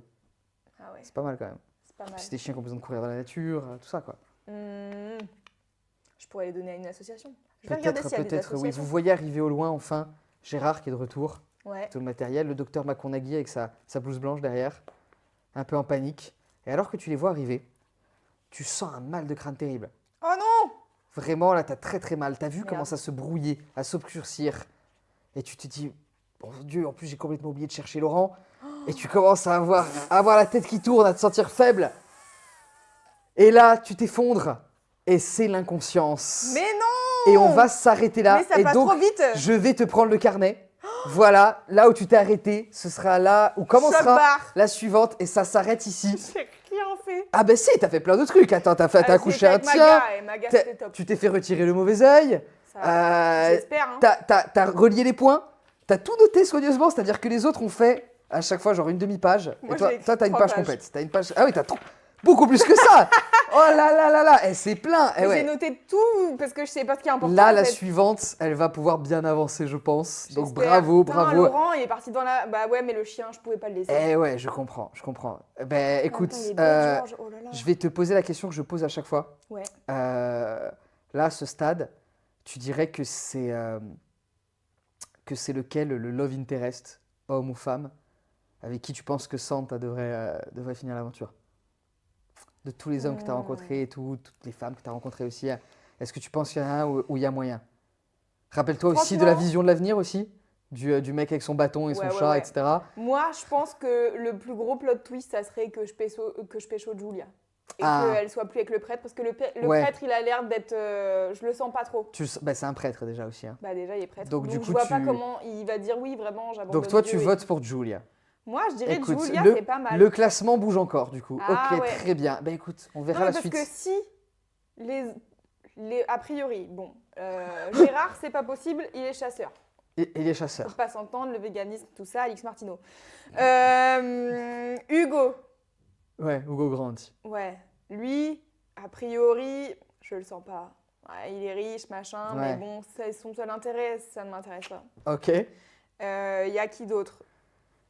Ah ouais, C'est pas mal, quand même. c'est pas mal. C'est des chiens qui ont besoin de courir dans la nature, tout ça, quoi. Je pourrais les donner à une association. Je vais regarder s'il y a des Peut-être, oui. associations. Vous voyez arriver au loin, enfin, Gérard qui est de retour. Ouais. Tout le matériel, le docteur McConaughey avec sa blouse blanche derrière, un peu en panique. Et alors que tu les vois arriver, tu sens un mal de crâne terrible. Oh non! Vraiment, là, t'as très très mal. T'as vu Merde. comment ça se brouillait, à s'obscurcir. Et tu te dis, bon Dieu, en plus j'ai complètement oublié de chercher Laurent. Et tu commences à avoir la tête qui tourne, à te sentir faible. Et là, tu t'effondres. Et c'est l'inconscience. Mais non! Et on va s'arrêter là. Mais ça et passe donc, trop vite! je vais te prendre le carnet. Voilà, là où tu t'es arrêté, ce sera là où commencera barre. la suivante et ça s'arrête ici. J'ai rien fait. Ah ben si, t'as fait plein de trucs. Attends, t'as couché un tien, Maga, et Maga, c'était top. tu t'es fait retirer le mauvais œil, J'espère. Hein. t'as relié les points, t'as tout noté soigneusement, c'est-à-dire que les autres ont fait à chaque fois genre une demi-page. Moi, Et toi, j'ai écrit t'as une 3 page pages. complète. T'as une page... Ah oui, beaucoup plus que ça. Oh là là là là, c'est plein. Mais Ouais. j'ai noté tout parce que je sais pas ce qui est important. Là, en la fait. suivante, elle va pouvoir bien avancer, je pense. Donc J'espère. bravo, Putain, bravo. Laurent, il est parti dans la. Bah ouais, mais le chien, je pouvais pas le laisser. Eh ouais, je comprends. Ben écoute, Attends, il est bien, Georges. Oh là là. je vais te poser la question que je pose à chaque fois. Ouais. Là, à ce stade, tu dirais que c'est lequel le love interest, homme ou femme, avec qui tu penses que Santa devrait finir l'aventure? De tous les hommes que tu as rencontrés et toutes les femmes que tu as rencontrées aussi, est-ce que tu penses qu'il y en a un où il y a moyen? Rappelle-toi aussi de la Franchement- vision de l'avenir aussi, du mec avec son bâton et son Ouais, chat, ouais. etc. Moi, je pense que le plus gros plot twist, ça serait que je pécho Julia. Et Ah. qu'elle soit plus avec le prêtre. Parce que le Ouais. prêtre, il a l'air d'être. Je le sens pas trop. Ben, c'est un prêtre déjà aussi. Hein. Bah, déjà, il est prêtre. Donc, du coup, je vois pas tu- comment il va dire oui, vraiment, j'abandonne. Donc toi, tu Dieu et- votes pour Julia. Moi, je dirais Écoute, Julia, c'est pas mal. le classement bouge encore du coup. Ah, ok, ouais. très bien. Ben écoute, on Non, verra mais la parce suite. que si a priori, bon, Gérard, c'est pas possible, il est chasseur. Et les Faut chasseurs. pas s'entendre, le véganisme, tout ça, Alix Martineau. Hugo, Ouais, Hugo Grant. ouais, lui, a priori, je le sens pas. Ouais, il est riche, machin, Ouais. mais bon, c'est son seul intérêt, ça ne m'intéresse pas. Ok. Il Y a qui d'autre?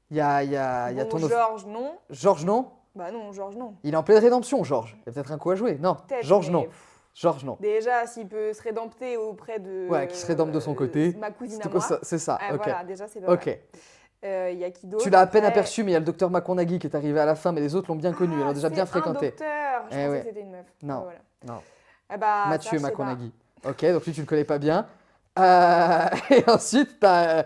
y a Bon, ton... Georges, non. Georges, non? Bah non, Georges, non. Il est en pleine rédemption, Georges. Il y a peut-être un coup à jouer. Non, Peut-être, Georges, mais non. pff, Georges, non. déjà, s'il peut se rédempter auprès de... Ouais, qui se rédempte de son côté. Ma cousine à C'est moi. c'est ça, ok. Voilà, déjà, c'est pas mal. Ok. Y a qui d'autre? Tu l'as à peine Après, aperçu, mais il y a le docteur McConaughey qui est arrivé à la fin, mais les autres l'ont bien connu. Ils l'ont déjà bien c'est fréquenté. un docteur. Je Eh pensais ouais. que c'était une meuf. Non, Voilà. non. Ah bah, ça, Mathieu je sais pas. McConaughey. Ok, donc lui, tu le connais pas bien. Et ensuite, t'as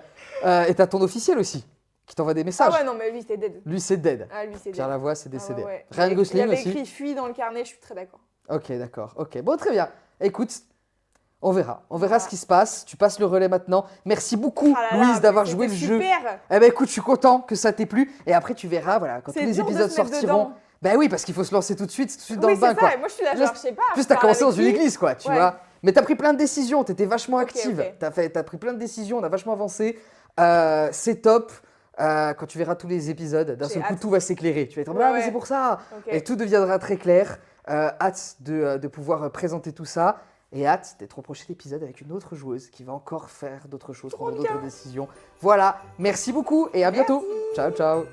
ton officiel aussi, qui t'envoie des Ah messages. ouais, non, mais lui, c'était dead. Lui, c'est dead. Ah, lui, c'est Pierre dead. Lavoie, c'est Ah ouais, décédé. ouais. Ryan Il Gosling avait aussi. écrit fuit dans le carnet, je suis très d'accord. Ok, d'accord. Ok, bon, très bien. Écoute, on verra. On verra Voilà. ce qui se passe. Tu passes le relais maintenant. Merci beaucoup, Ah là là, Louise, d'avoir mais joué le c'était jeu. super. Eh ben écoute, je suis content que ça t'ait plu. Et après, tu verras, voilà, quand tous C'est les dur de épisodes se mettre sortiront. dedans. Ben oui, parce qu'il faut se lancer tout de suite dans Oui, le bain, c'est quoi. ça, et moi je suis là, Juste- genre, je sais pas. Plus je t'as parle commencé dans avec une qui église, quoi, tu Ouais. vois. Mais t'as pris plein de décisions, t'étais vachement Ok, active. ok. T'as pris plein de décisions, on a vachement avancé. C'est top. Quand tu verras tous les épisodes, d'un J'ai seul coup, hâte. tout va s'éclairer. Tu vas être en mode, Ouais, ah, mais ouais. c'est pour ça. Ok. Et tout deviendra très clair. Hâte de pouvoir présenter tout ça. Et hâte d'être au prochain épisode avec une autre joueuse qui va encore faire d'autres choses, prendre d'autres décisions. Voilà, merci beaucoup et à bientôt. Ciao, ciao.